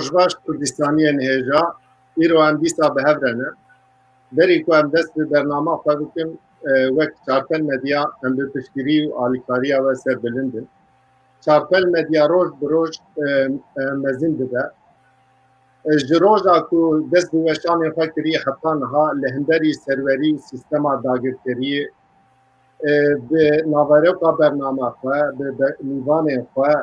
Rojbaş Kurdistaniyen hêja îro em dîsa bi hev re ne. Derî ku em dest bi bernama xwe bikin wek çarpel medya em bi piştgirî û alîkariya we ser bilindin. Çarpel medya roj bi roj mezin dibe. Ji roja ku dest bi weşanê xwe kirî heta niha li hinderî serwerî sîstema dagirkeriyê bi naveroka bernama xwe bi nîvanên xwe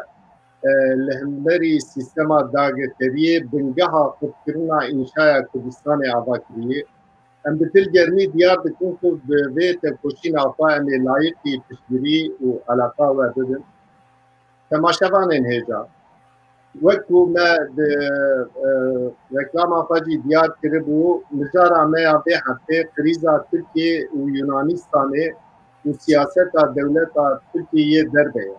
li hinderî sîstema dagirkeriyê bingeha xwedkirina înşaya Kurdistanê ava kiriye. Em bi dil germî diyar dikin ku bi vê tevkoşîna xwe em ê layıqî piştgirî û eleqa we bibin. Temaşevanên hêja wekû me di reklama xwe jî diyar kiribû mijara me ya vê heftê krîza Tirkiye û Yunanistanê û siyaseta dewleta Tirkiyeyê derve ye.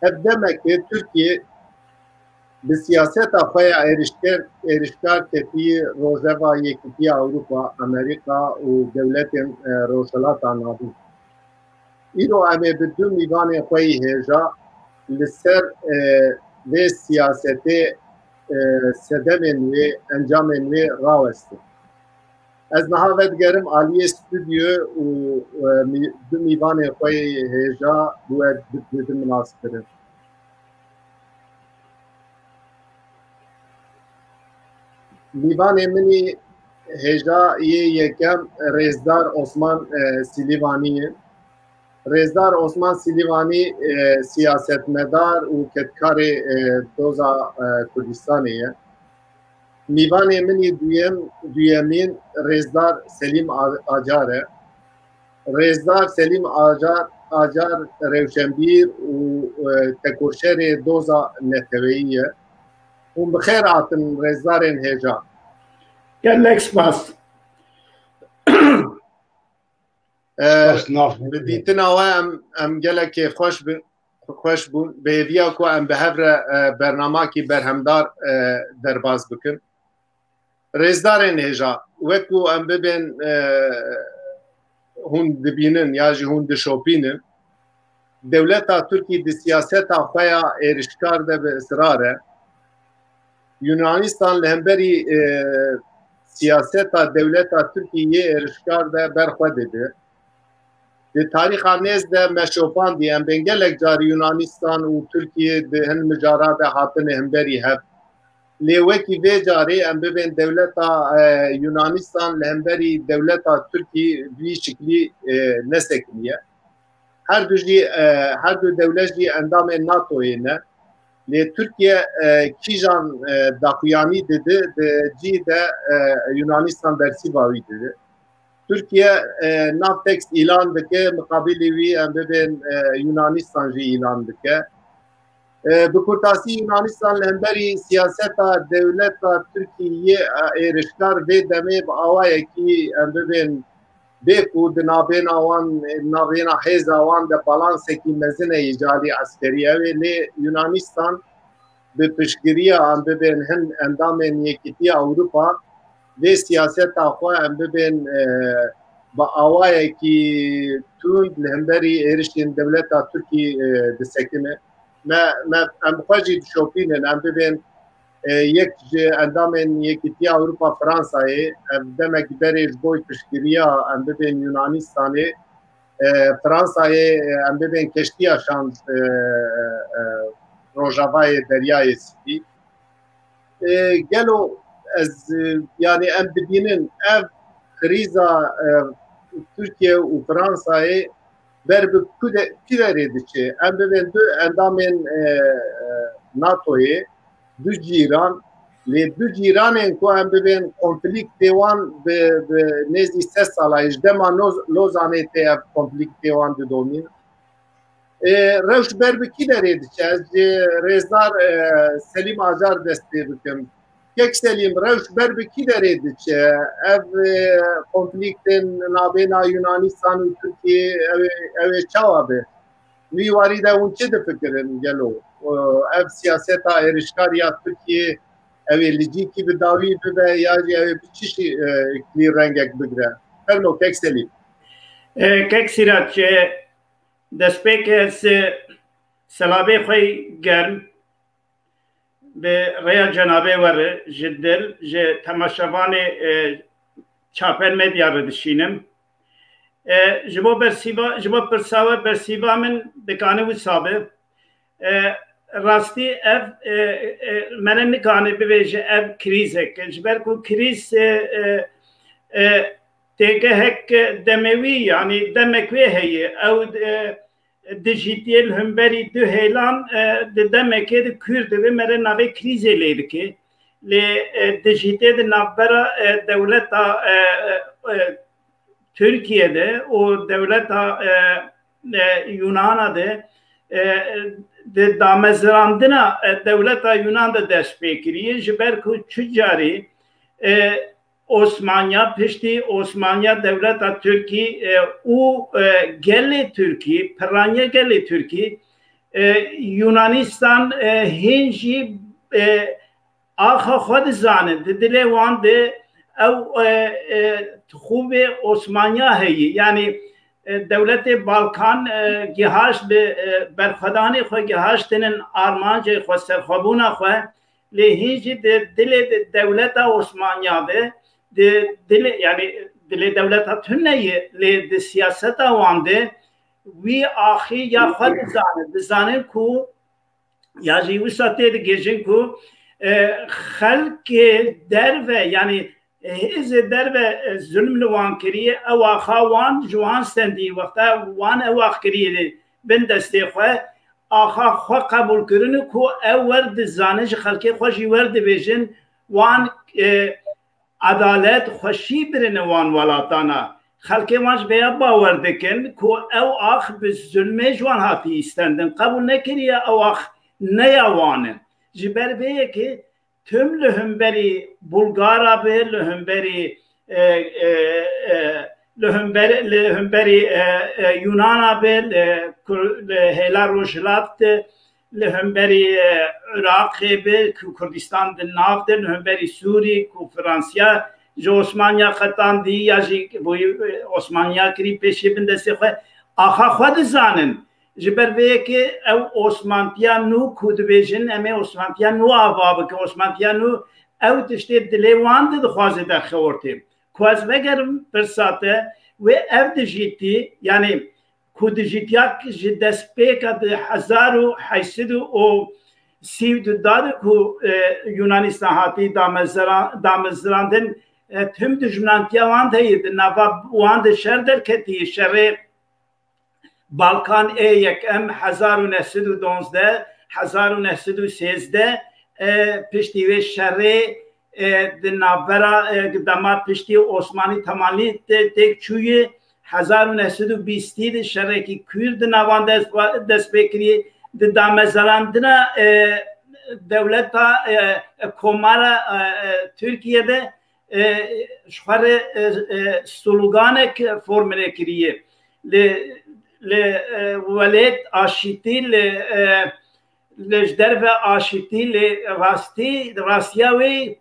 Ev demeke Tirkiye bi siyaseta xwe ya êrişkar ketiyê Rojeva Yekîtiya Ewropa, Amerîka û dewletên Rojhilata Navî. Îro em ê bi du mîvanên xwe yî hêja li ser vê siyasetê sedemên wê encamên wê rawestin. Ez niha vedigerim aliyê stûdyo û du mîvanên xwe yî hêja bi we didin münasibkirin. Mîvanê min ê hêja yê yekem Rêzdar Osman Silîvanî ye. Rêzdar Osman Silîvanî siyasetmedar û ketkarê Doza Kurdistanê ye. Mîvanê min ê duyemîn Rêzdar Selîm Acar e. Rêzdar Selîm Acar rewşenbîr û tekoşerê Doza Neteweyî ye. Hûn bi xêr hatin rêzdarên hêja. Gelek spas. Bi dîtina we em gelek kêfxweş bûn. Bêviya ku em bi hev re bernamakî berhemdar derbas bikin. Rêzdarên hêja wekû em bibên hûn dibînin ya jî hûn dişopînin, dewleta Tirkî di siyaseta xwe ya êrişkar de bi israr e. Yunanistan li hemberî siyaseta dewleta Tirkiyeyê êrişkar de berxwe dide. Di tarîxa nêz de meşopandî em bên gelek carî Yunanistan û Tirkiye di hin mijara de hatine hemberî hev. Lê wekî vê carê em bibên dewleta Yunanistan li hemberî dewleta Tirkî vî şiklî nesekiniye. Her du dewlet jî endamên NATOyê ne. Lê Tirkiye kîjan daxuyanî didi cî de Yunanistan bersîva wî didi. Türkiye Navtex îlan dike, muqabilê wî em bibên Yunanistan jî îlan dike. Bi kurtasî Yunanistan li hemberî siyaseta dewleta Tirkiyeyê êrişkar vê demê bi awayekî em bibên bê ku di navbêna wan navbêna hêza wan de balansekî mezin e îcadî eskerî ew ê lê Yunanistan bi piştgiriya em bibên hin endamên Yekîtiya Ewropa vê siyaseta xwe em bibên bi awayekî tund li hemberî êrişên dewleta Tirkî disekine. Em xwe jî dişopînin em bibên yek ji endamên Yekîtiya Ewropa Fransayê ev demek derê ji bo piştgiriya em bibên Yunanistanê Fransayê em bibên keştiya şans Rojavayê Deryayê Spî. Gelo ez yani em dibînin ev krîza Tirkiye û Fransayê ber bi ku derê diçe. Em bibên du endamên NATOyê du cîran lê du cîranên ku em bibên konflîktê wan bi nêzî sed sala ji dema Lozanê tê ev konflîktê wan didomîn. Rewş ber bi kî derê diçe? Ez ji Rêzdar Selîm Acar dest pê bikim. Kek Selîm rewş ber bi kî derê diçe? Ev konflîktên navbêna Yunanistan û Tirkiye ew ê çawa be? Wî warî de hûn çi difikirin gelo? Ev siyaseta êrişkariya Tirkiye ew ê li cîkî bi dawî bibe ya jî ew ê bi çi şîklî rengek bigire? Ferno Kek Selîm. Kek Sîraç destpêkê ez selavê xwe germ به ریا جنابه ور جدل ج تماشاوان چاپل مدیا رو دشینم جبو برسیبا جبو پرساوه برسیبا من دکانه و سابه راستی اف من نکانه بویژه اف کریزه که جبر کو کریز تیگه هک دموی یعنی دمکوی هیه او دیجیتال هم بری دو هیلان دمکه د کرد و مره نوی کریزه لیده که لی دیجیتال نبرا دولت Türkiye de o devlet Yunan'a de damezrandına devlet Yunan'da destekliyor. Jiberku tücari Osmanya pişti Osmanya devlet Türkiye o geli Türkiye Piranya geli Türkiye Yunanistan hinci آخه خود زانه دلی وان ده او خوب عثمانیا هی یعنی دولت بالکان گهاش به برخدانی خو گهاش تنن آرمانج خو سرخبونا خو لهیج دل دولت عثمانیا ده دل یعنی دل دولت تنه ل سیاست وان ده وی آخی یا خود زانه کو یا جیو ساته ده گیجن کو خلق در و یعنی هز در و ظلم لوان کریه او آخوان جوان سندی وقتا وان او آخ کریه بن دسته خواه آخا خواه قبول کرنه که او ورد زانش خلقی خوشی ورد بیشن وان عدالت خوشی برن وان ولاتانا خلقی وانش بیا باور دکن که او آخ به ظلم جوان هاتی استندن قبول نکریه او آخ نیاوانن جبر بیه که tüm lehmberi Bulgara be lehmberi Yunan'a be hela rojlat lehmberi Irak be Kurdistan de nav de lehmberi Suriye ku Fransa Osmanya khatan di ya ji bu Osmanya kri peşe binde se aha khod zanen جبر که او عثمانیان نو کود بیشن امی عثمانیان نو آواب که عثمانیان نو او تشتی دلیوان ده خوازه در خورتیم کواز وگرم برساته و او دجیتی یعنی کود جیتیاک جدست پیکا ده 1832 داده که یونانیستان هاتی دامزراندن tüm düşmantiya وان ده نواب وان ده شر در کتی شر Balkan yekem 1912 1913 pişti ve şerri de navbera damat pişti Osmanlı tamamı tek çuye 1920 de şerri ki Kürt navan dest bekri de damezarandına devlet komara Türkiye'de şuarı sloganek formüle kiriye لولد آشتی لجدر و آشتی راستیاوی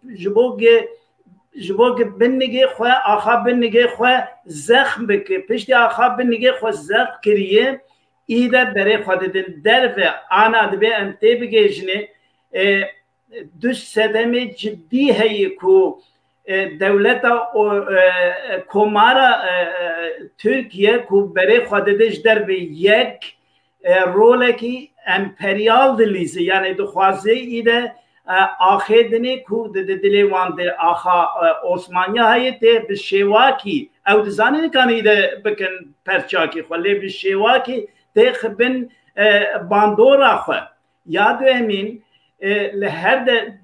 جبوگ بنگی خواه آخا بنگی خواه زخم بکه پشتی آخا بنگی خواه زخم کریه ایده برای خود در و آنا دبی انتی بگیجنه دوست سدم جدی هایی که devlet komara Türkiye ku bere xwadediş der ve yek roleki emperyal dilizi yani duxwaze ide axedini ku de dilevan de axa Osmanya hayete bi şevaki ew dizanin kan ide bikin perçaki xwale bi şevaki te xbin bandora xwe ya du emin لهر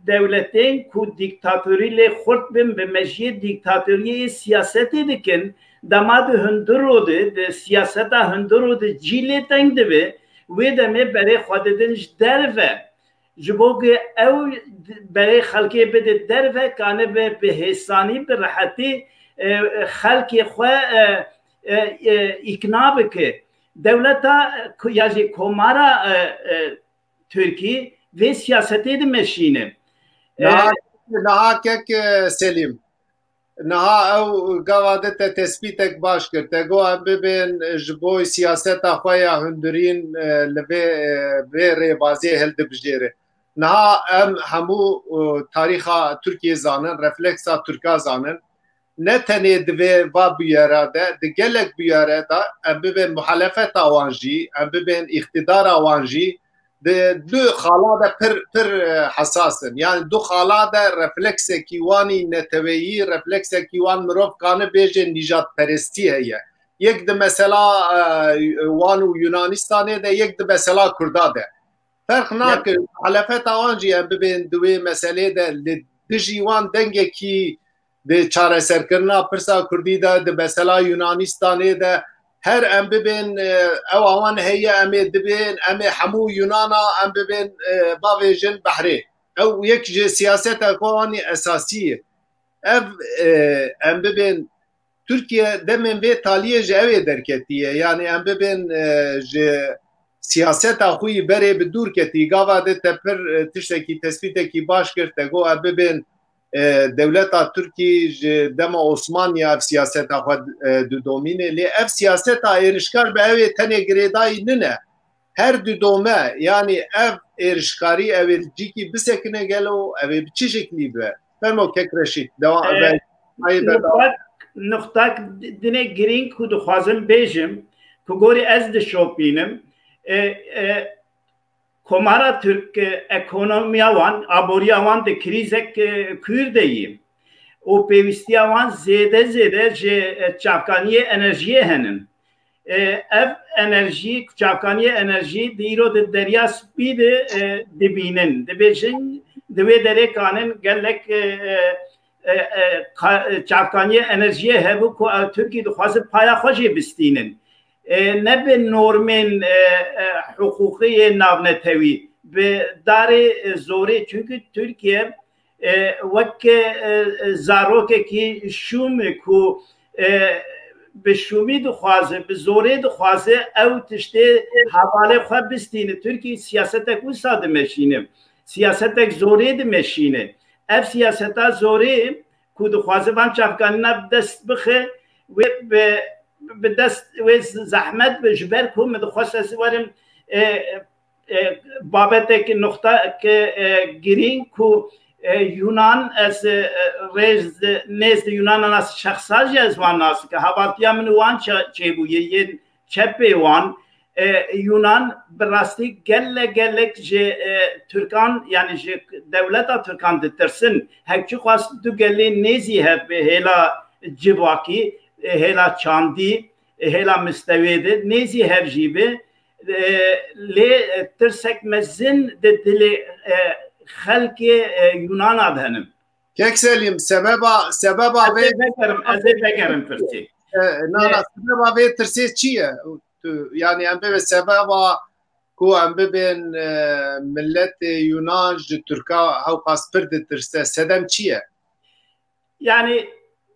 دولتین کو دیکتاتوری لی خورد بیم به مجیه دیکتاتوری سیاستی دکن دماد هندرو ده سیاستا هندرو ده جیلی تنگ ده و دمه برای خوددنش در و جبوگه او برای خلقی بده در و کانه به حسانی به راحتی خلقی خواه اقنا بکه دولتا یعنی کمارا ترکی ve siyaseti de meşine. Naha kek Selim. Naha ew gavade te tespitek baş kir. Te goa bibin ji bo siyaseta xwe ya hundirîn li vê rêbaziyê hildibijêre. نها ام همو تاریخا ترکیه زانن رفلکسا ترکا زانن نه تنه دوی و بیاره ده گلک بیاره ده ام ببین محلفت آوانجی ام ببین اقتدار آوانجی ده دو خالا ده پر حساسن یعنی دو خالا ده رفلکس کیوانی نتویی رفلکس کیوان مروف کانه بیجه نجات پرستی هیه یک ده مثلا وانو یونانستانه ده یک ده مثلا کرده ده فرق ناکر محلفت آوانجی ام ببین دوی مسئله ده دجیوان دنگه کی de çareserkirina pirsa Kurdî de di mesela Yunanistanê de her em bibin ew awan heye em ê dibin em ê hemû Yunana em bibin bavêjin behrê ew yek ji siyaseta wanî esasî ye ev em bibin Türkiye demên vê taliyê ji ew ê derketiye yani em bibin ji siyaseta xwe yî berê bi dûr ketî gava de te pir tiştekî tespîtekî baş kir te got em bibin devleta Türkiye ji dema Osmaniya ev siyaseta xwe didomîne lê ev siyaseta êrişkar bi ev ê tenê girêdayî nine her didome yani ev êrişkarî ev ê cîkî bisekine gelo ev ê bi çi şeklî be fermo kek Reşîd noktak dine girîn ku dixwazim bêjim ku gorî ez dişopînim Komara Türk ekonomiya wan, aboriya wan de krizek Kürdeyî. O pêvistiya wan zêde ji çavkaniyê enerjiyê henin. Ev enerjî, çavkaniyê enerjî di îro di derya spî de dibînin. Dibêjin divê derê kanin gelek çavkaniyê enerjiyê hebû ku Türkiye dixwaze paya xwe jê bistînin. Ne bi normên hukukî navnetewî bi darê zorê çünkü Türkiye wek zarokekî şûm ku bi şûmî dixwaze bi zorê dixwaze ew tiştê hevalê xwe bistîne Türkiye siyasetek wisa dimeşîne siyasetek zorê dimeşîne ev siyaseta zorê ku dixwaze van çavkanîna bi dest bixe wê به دست و زحمت به جبر کو من خواست از وارم بابت که نقطه که گرین کو یونان از رز نزد یونان از شخصی از وان ناس که حوالتیا من وان چه بویه یه چپ وان یونان براستی گلک جه ترکان یعنی جه دولت ترکان دترسن هرچی خواست دو گلی نیزی هب هلا جواکی هلا چاندی هلا مستویده نیزی هفجیبه لی ترسک مزن دل خلق یونان آدهنم کک سلیم سببا از بگرم پرسی نه سببا وی ترسی چیه yani em be sebeba ku em bibin millet Yunan ji Türka hew paspir ditirse sedem çiye yani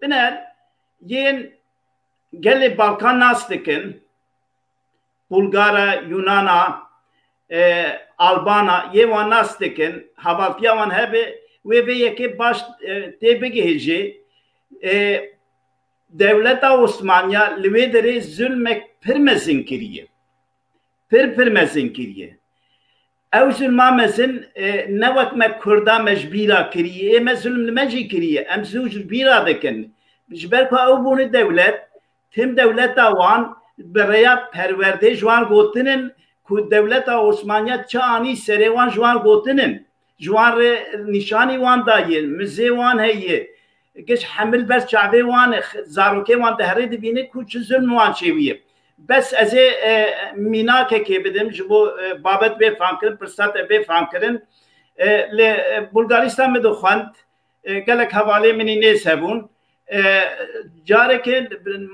biner yen gelê Balkan nas dikin Bulgara, Yunana, Albana yê wan nas dikin hevaltiya wan hebe wê vê yekê baş tê bigihêjê devleta Osmaniya li wê derê zulmek pir mezin kiriye pir mezin kiriye ew zulma mezin ne wek me Kurda mecbîra kiriye me zulm li me jî kiriye em zû bîra dikin ji ber ku ew bûne dewlet tim dewleta wan bi rêya perwerdê ji wan gotinin ku dewleta Osmaniya çi anî serê wan ji wan gotinin ji wan re nîşanî wan dayê mizê wan heye geç hemil bes çavê wan zarokê wan deherê dibîne ku çi zulm wan çêbûye bes ez ê mînakekê bidim ji bo babet vê famkirin pirsat vê famkirin li Bulgaristan me dixwend gelek hevalê minî nêz hebûn جارك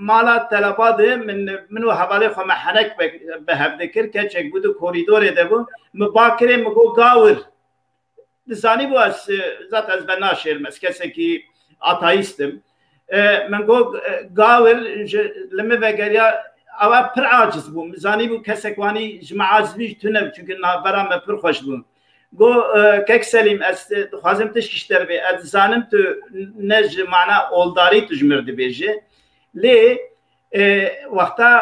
مالا طلبات من حواله خو محنك به هفدکر که چک بود کوریدور ده بو مباکره مگو گاور دزانی بو از ذات از بناشر مسکسه کی آتایستم من گو گاور لما بگریا اوا پر عاجز بو زانی بو کسکوانی جماعت بیش تونه çünkü برام پر خوش بو گو کک سلیم از خوازم تشکشتر به از زانم تو نج معنا اولداری تجمرد بیجه لی وقتا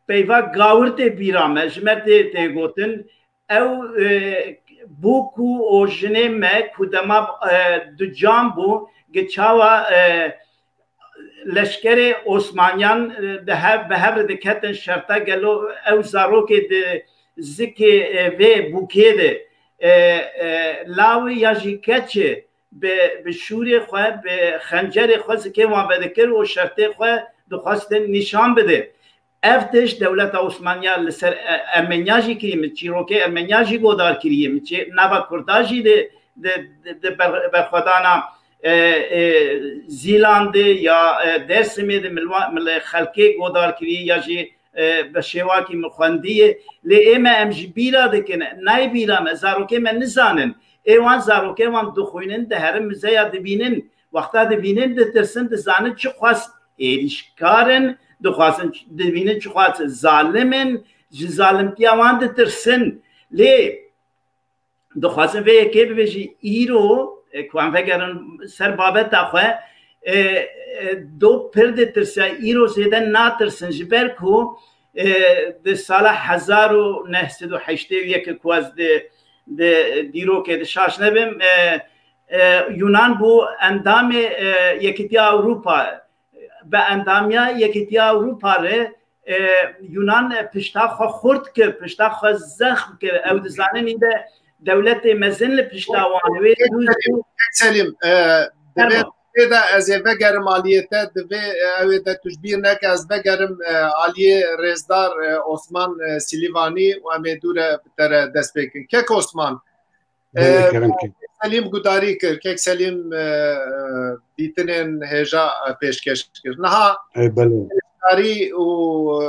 پیوا گاورت بیرامه جمرد ته گوتن او بوکو او جنه ما کدما دو جام بو گچاوا لشکر عثمانیان به هر دکتن شرطا گلو او زاروک ده زکی و بوکه ده لاوی یاجی کچه به شوری خواه به خنجر خواه زکی وان بدکر و شرطه خواه دخواست نشان بده افتش دولت عثمانیا لسر ارمنیاجی کریم چیروکه ارمنیاجی گودار کریم چه نوا کرداجی ده برخودانا زیلانده یا درسمی ده مل خلقه گودار کری یا جی به شواکی مخوندیه لی ایمه امجی بیرا دکنه نای بیرا مزاروکه من نزانن ایوان زاروکه وان دخوینن ده هرم مزایا دبینن وقتا دبینن ده ترسن ده زانن چه خواست ایریشکارن دخواستن دبینن چه خواست ظالمن جی ظالمتی وان ده ترسن لی دخواستن و یکی ببیجی ایرو کوام فکرن سر بابت آخه دو پرده ترسه ایرو زیدن ناترسن جبر کو ده سال 1908 یک کواز ده دیرو که ده شاش نبیم یونان بو اندام یکیتیا اروپا به اندامیا یکیتیا اروپا ره یونان پشتا خو خورد کرد پشتا خو زخم کرد او دزانن این ده دولت مزن پشتا وانوی سلیم ده از بگرم آلیته ده اوی ده تجبیر نک از بگرم آلیه رزدار عثمان سلیوانی و امیدور بتر دست بکن که عثمان سلیم گوداری کرد که سلیم دیتنین هجا پیشکش کرد نها داری و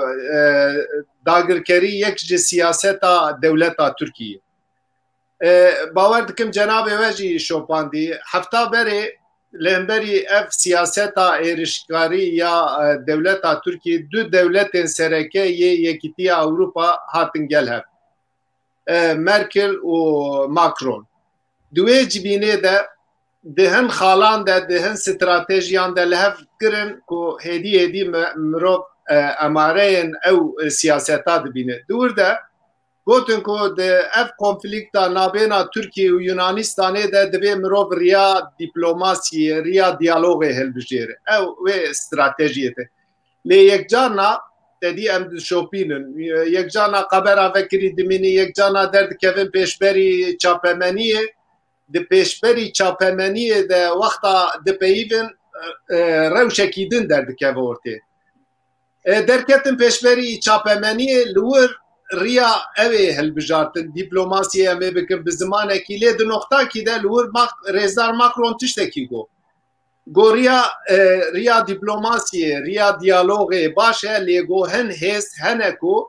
داگرکری یک جی سیاست دولت ترکیه باور دکم جناب وجی شوپاندی هفته بری لهمبری اف سیاست ایرشکاری یا دولت ترکیه دو دولت سرکه یکیتی اروپا هاتن گل هف مرکل و ماکرون دوی جبینه ده دهن خالان ده دهن استراتژیان ده لهف کرن کو هدی مرو اماره او سیاستا دبینه دور ده گوتن کو ده اف کنفلیکتا نابینا ترکیه و یونانستانه ده دبی مرو ریا دیپلوماسی ریا دیالوگ هل بجیره او و استراتژیته لی یک جانا تدی ام شوپینن یک جانا قبر فکری دمینی یک جانا درد کوین پیشبری چاپمنیه د پیشبری چاپمنیه ده وقتا د پیون روشکی دن درد کوورته درکتن پیشبری چاپمنیه لور ریا اوی هل بجارتن دیپلوماسی امی بکن بزمانه کی لی دو نقطه کی ده لور رزدار ماکرون تشتکی گو ریا دیپلوماسی ریا دیالوگ باشه لی گو هن هست هنکو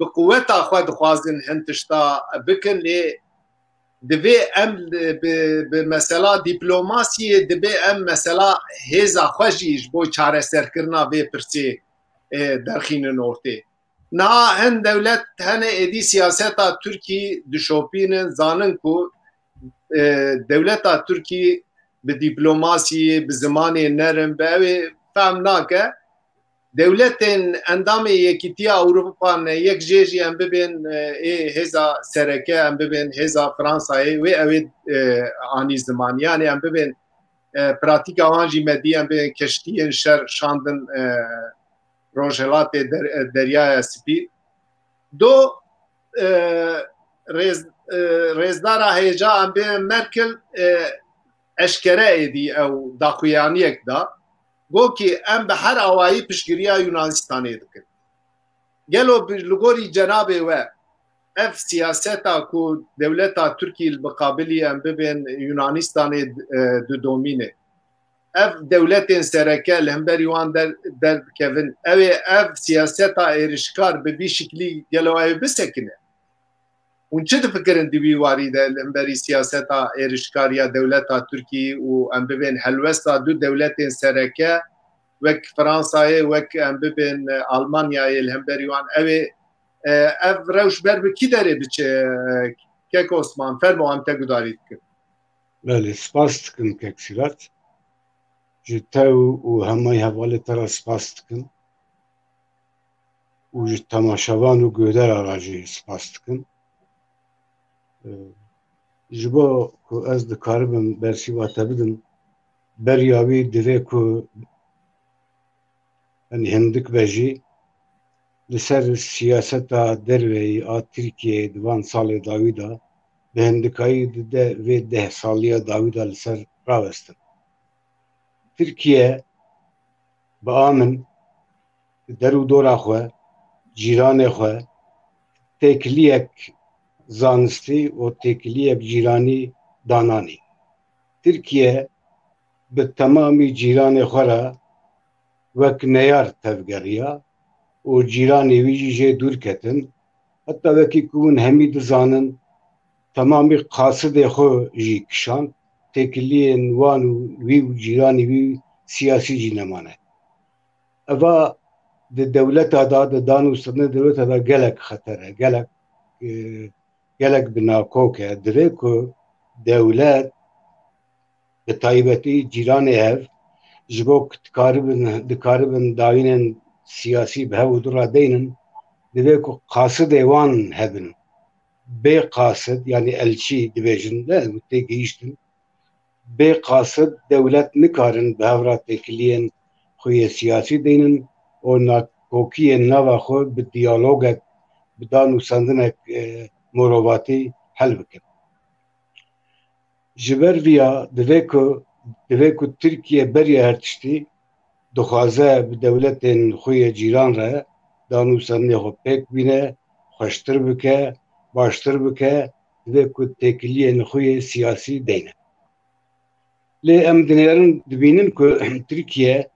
بقوتا خود خوازن هن تشتا بکن لی دبی ام بمثلا دیپلوماسی دبی ام مثلا هزا خوشیش بو چاره سرکرنا به پرسی درخین نورته نه هن دولت هن ادی سیاست ترکی دشوپین زانن کو دولت ترکی به دیپلوماسی به زمان نرم به فهم ناکه دولت اندام یکیتی اروپا نه یک جیجی ام ببین هزا سرکه ام ببین هزا فرانسای و اوی آنی زمان یعنی ام ببین پراتیک آنجی مدی ام ببین کشتی شر شاندن روشلات دریای سپی دو رزدارا هیجا ام ببین مرکل اشکره ایدی او داخویانیک دا گو که ام به هر آوایی پشگیریا یونانستانه دکن گلو لگوری جناب و اف سیاستا کو دولتا ترکی البقابلی ام ببین یونانستانه دو دومینه اف دولت سرکه لهمبری وان در کevin اف سیاستا ایرشکار به بی شکلی گلو او بسکنه اون چه فکرن دیوی واریده لهمبری سیاستا ایرشکاریا دولتا ترکی و ام ببین هلوستا دو دولت سرکه وک فرانسای وک ام ببین آلمانیای لهمبری وان اف روش بر کی داره بچه که عثمان فرمو هم تگدارید کن بله سپاس کن که کسیرات جتاو و همه حواله ترا سپاس کن و تماشاوان و گودر آراجی سپاس کن ji bo ku ez dikaribim bersiva te bidim beriya wî divê ku hindik be jî li ser siyaseta derveyî a Tirkiyeyê di van salê dawî da bi hindikayî de vê 10 saliya dawî da li ser rawestin. Tirkiye bi amin der û dora xwe, cîranê xwe têkiliyek zanistî û têkiliyek cîranî dananî. Tirkiye bi temamî cîranê xwe re wek neyar tevgeriya û cîranê wî jî jê dûr ketin, heta wekî ku hûn hemî dizanin temamî qasidê xwe jî kişand, têkiliyên wan û wî û cîranê wî siyasî jî nemane. Eva di dewleta da di danûstinê dewleta da gelek xeter e, gelek bi nakok e. Divê ku dewlet bi taybetî cîranê hev ji bo ku dikaribin dawînên siyasî bi hev û dûra deynin, divê ku qasidê wan hebin. Bê qasid yani elçî dibêjin ne tê gihîştin, bê qasid dewlet nikarin bi hevra têkiliyên xwe siyasî deynin û nakokiyên nava xwe bi diyalogek bi danûstandinek morovatî hel bikin. Ji ber vîya divê ku Tirkiye beriya her tiştî dixwaze bi dewletên xwe cîran re danûstandinê xwe pêk bîne, xweştir bike, baştir bike, divê ku têkiliyên xwe siyasî deyne. Lê em dinêrin dibînin ku Tirkiye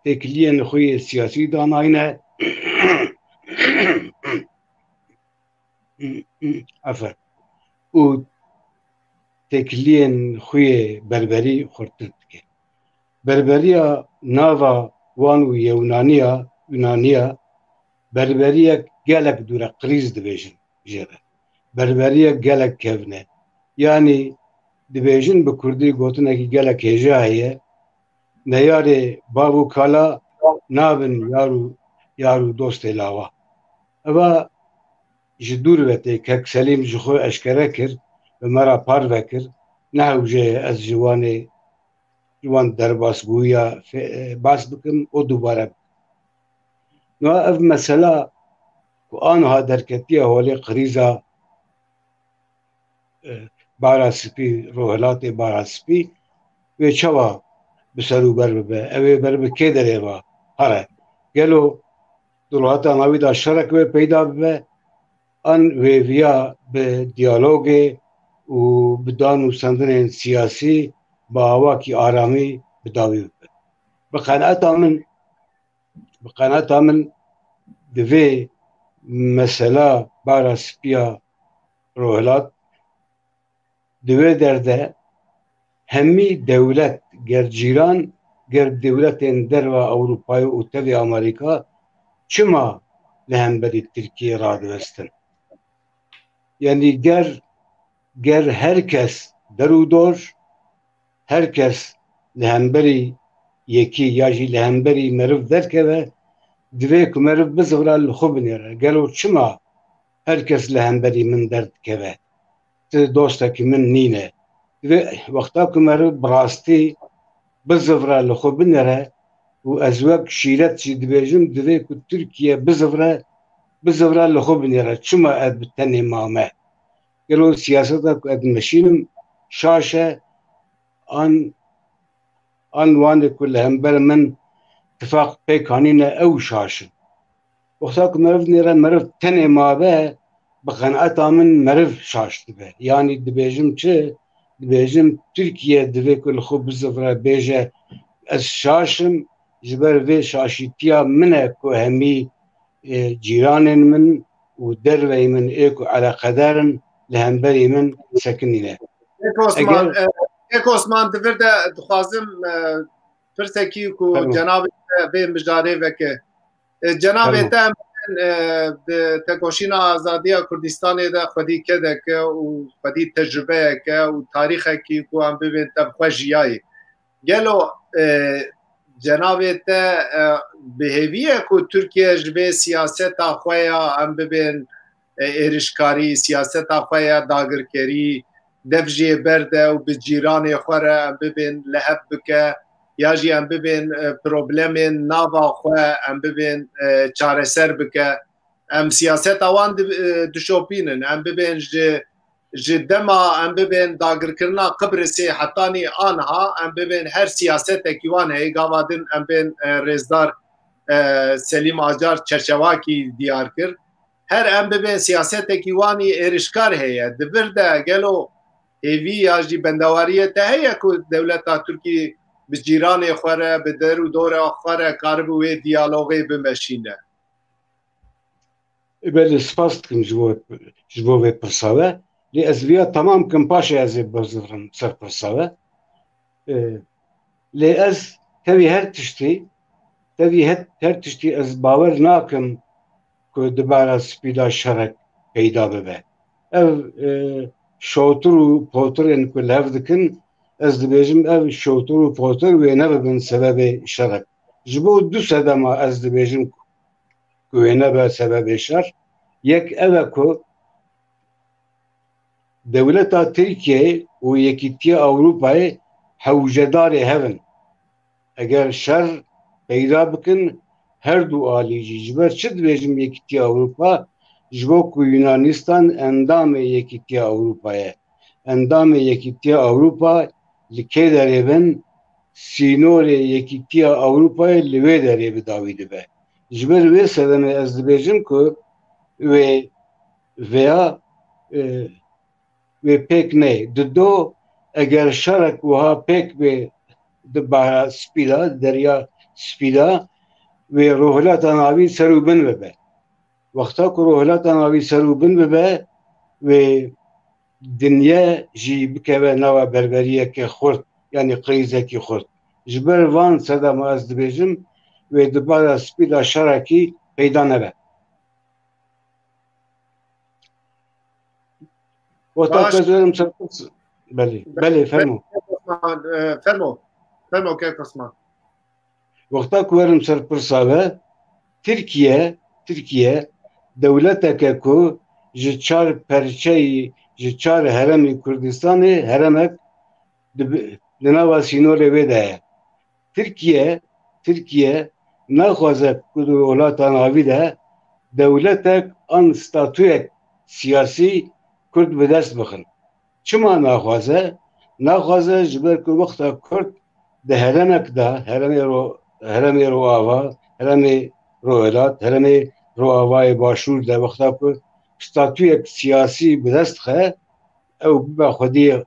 têkiliyên xwe siyasî danayîne û têkiliyên xwe berberî xurtir dike. Berberiya nava wan û Yunaniya berberiyek gelek dûr e, qirîz dibêjin jê re. Berberiyek gelek kevne. Yani dibêjin bi Kurdî gotinekî gelek hêja heye, neyarê bav û kala nabin yar û dostê lava. Eva ji dûr ve tê kek Selîm ji xwe eşkere kir, bi me re par vekir, nehewce ez ji wan derbasbûya bas bikim û dubare bikim. Ev mesela ku aniha derketiya holê qirîza bara spî, rohilatê bara spî wê çawa bi ser û ber bibe, ew ê ber bi kê derê va here. Gelo di rohilata navî da şerek wê peyda bibe an wê viya bi diyalogê û bi danûstandinên siyasî bi awakî aramî bi dawî bibe. Bi qenaeta min divê mesela bara spîya rohilat di wê derde hemî dewlet ger cîran ger dewletên derve Ewropayê û tevê Amerîka çima li hemberî Tirkiye radivestin. Yani ger herkes der û dor, herkes li hemberî yekî ya jî li hemberî meriv derkeve, divê ku meriv bizivira li xwe binêre. Gelo çima herkes li hemberî min derdikeve, ti dostekî min nîne. Divê wexta ku meriv bi rastî bizivira li xwe binêre û ez wek şîret jî dibêjim divê ku Tirkiye bizivira li xwe binêre. Çima ev bi tenê mame? Gelo siyaseta ku ez meşînim şaş e, an wanê ku li hember min tifaq pêk anîne ew şaş in. Wexta ku meriv nêre meriv tenê mabe bi qenaeta min meriv şaş dibe. Yani dibêjim çi? Dibêjim Tirkiye divê ku li xwe bizivire bêje ez şaşim ji ber vê şaşîtiya min e ku hemî cîranên min û derveyê min ê ku eleqedarin li hemberî min sekinîne. Ek Osman divir de dixwazim pirsekî ku cenabê te vê mijarê veke. Cenabê te di tekoşîna azadiya Kurdistanê de xwedî kedeke û xwedî tecrübeyeke û tarîxekî ku em bibên te bi xwe jiyayê. Gelo cenabê te bihêviye ku Tirkiye ji vê siyaseta xwe ya em bibên êrişkarî, siyaseta xwe ya dagirkerî devjê berde û bi cîranê xwe re em bibên lehev bike ya jî em bibên problemên nava xwe em bibên çareser bike em siyaseta wan dişopînin em bibên ji dema em bibên dagirkirina Qibrîsê hetanî anha em bibên her siyasetekî wan heye gava din em bên rêzdar Selîm Acar çerçevakî diyar kir her em bibên siyasetekî wanî êrişkar heye di vir de gelo hêvî ya jî bendewariyê te heye ku dewleta Tirkiyê bi cîranê xwe re bi der û dora xwe re karibû wê diyalogê bimeşîne. Belê spas dikim ji bo vê pirsa ve lê ez vêya temam kim paşê ez ê bizirim ser pirsa ve lê ez tevî her tiştî ez bawer nakim ku dibara spîda şerek peyda bibe ev şotur û potirên ku lev dikin ez dibêjim ev şotur û potir wê nebibin sebebê şerek ji bo du sedema ez dibêjim ku wê nebe sebebê şer yek ev e ku dewleta Tirkiye û Yekîtiya Ewropayê hewcedarê hevin eger şer peyda bikin her du alî jî ji ber çi dibêjim Yekîtiya Ewropa ji bo ku Yunanistan endamê Yekîtiya Ewropayê endamê Yekîtiya Ewropa li kê derê bin sînorê Yekîtiya Ewropayê li wê derê bi dawî dibe ji ber wê sedemê ez dibêjim ku wê veya wê pêk neyê di do eger şerek wiha pêk bê di bara spîda derya spîda wê rohilata navî ser û bin bibe wexta ku rohilata navî ser û bin bibe wê dinya jî bikeve nava berberiyekê xurt yanî qîzekî xurt ji ber van sedema ez dibêjim wê di bara spîda şerekî peyda nebe. Belê fermo wexta ku werim ser pirsa ve Tirkiye dewleteke ku ji çar perçeyî ji çar heremî Kurdistanê heremek li nava sînorê wê de ye. Tirkiye naxwaze ku di welata navî de dewletek an statûyek siyasî Kurd bi dest bixin. Çima naxwaze ji ber ku wexta Kurd di heremek da heremê Rojava, heremê Rojhilat, heremê Rojavayê Başûr de wexta ku statûyek siyasî bi dest dixe ew bibe xwedî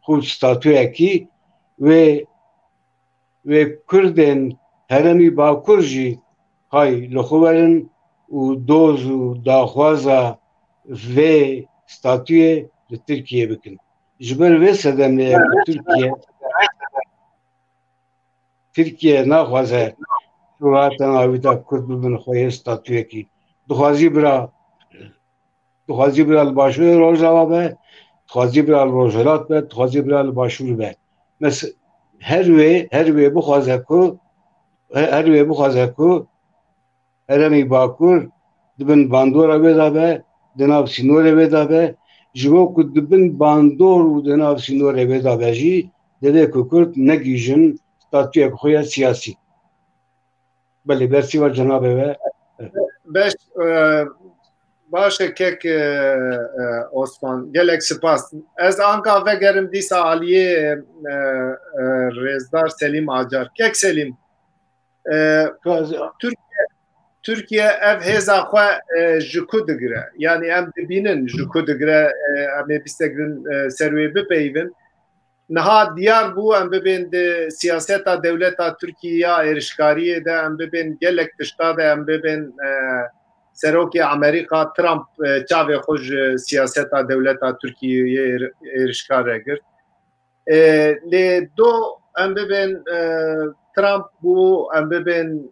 xû statûyekî wê Kurdên heremî Bakur jî hay li xwe werin û doz û daxwaza vê statûyê li Tirkiye bikin. Ji ber vê sedemê Tirkiye naxwaze welata navî da Kurd bibin xwe statûyekî dixwazî bira li Başûrê Rojava be, dixwazî bira li Rojhilat be, dixwazî bira li Başûr be. Her wê bixwaze ku heremî Bakur dibin bandora wê da be, di nav sînorê wê da be, ji bo ku dibin bandor û di nav sînorê wê da be jî divê ku Kurd negîjin statûyek xwe ya siyasî. Belê bersî var cenabê ve. Baş kek Osman gelek spas. Ez anka vegerim dîsa aliyê rêzdar Selîm Acar. Kek Selîm. Türkiye ev hêza xwe ji ku digire. Yani em dibînin ji ku digire em ê bîstegirin ser wê bipeyvin. Niha diyar bû em bibên di siyaseta dewleta Tirkiya êrişkariyê de em bibên gelek tişta de em bibên Serokê Amerîka Trump çavê xwe ji siyaseta dewleta Tirkiyeyê êrişkar girt. Lê do em bibên Trump bû em bibên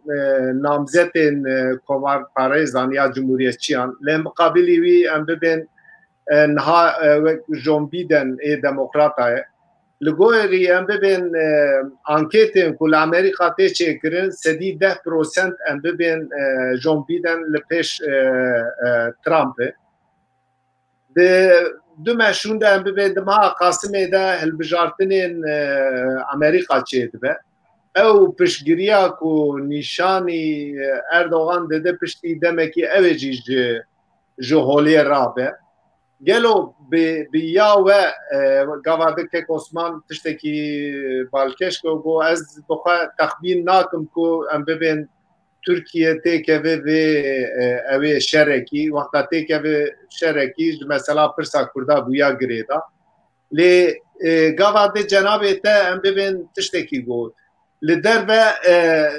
namzetên komarparêzan ya cumhuriyetçiyan lê muqabilî wî em bibên niha wek Joe Biden ê demokratayê li gorî em bibên anketên ku li Amerîka tê çêkirin sedî 10% em bibên Joe Biden li pêş Trumpê. دومه شونده ام ببین دما قاسمه ده هلبجارتنین امریکا چه دبه او پشگیریا کو نیشانی اردوغان دده پشتی دمکی اوجی جهولی رابه گلو بیا و گواده که عثمان تشتکی بالکش کو گو از بخوا تخمین ناکم کو ام ببین ترکیه تیکه و اوه شرکی وقتا تیکه و شرکی مثلا پرسا کرده بویا گریدا لی گواده جناب تا ام ببین تشتکی گو لدر و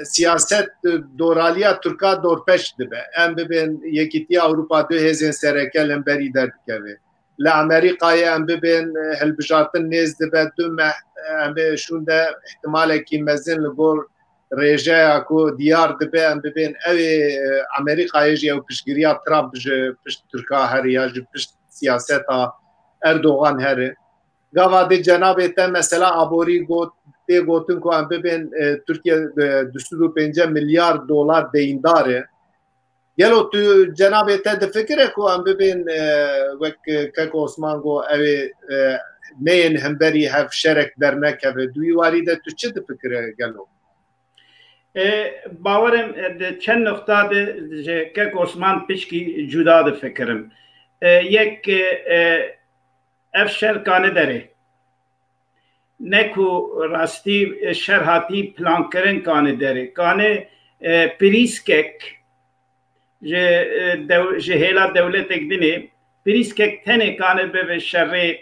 سیاست دورالیا ترکا دورپش دبه ام ببین یکیتی اروپا 2000 سرکل ام بری در دکوه لامریکای ام ببین هلبجارتن نیز دبه دومه ام شون ده احتمال کی مزن لگور رژه کو دیار دبه ام ببین اوی امریکای جی او پشگیریا ترامپ جه پشت ترکا هر یا جه پشت سیاست اردوغان هره گواده جناب تا مثلا آبوری گوت تی گوتن کو ام ببین ترکیه 205 میلیارد دلار دینداره گلو تو جناب تا د فکر کو ام ببین وک که عثمان گو اوی مین همبری هف شرک در نکه دوی واریده تو چه د فکر گلو باورم چند نقطه ده که عثمان پشکی جدا ده فکرم یک افشل کانه داره نکو راستی شرحاتی پلان کرن کانه داره کانه پریسکک جه هیلا دولت اگدینه پریسکک تنه کانه به شر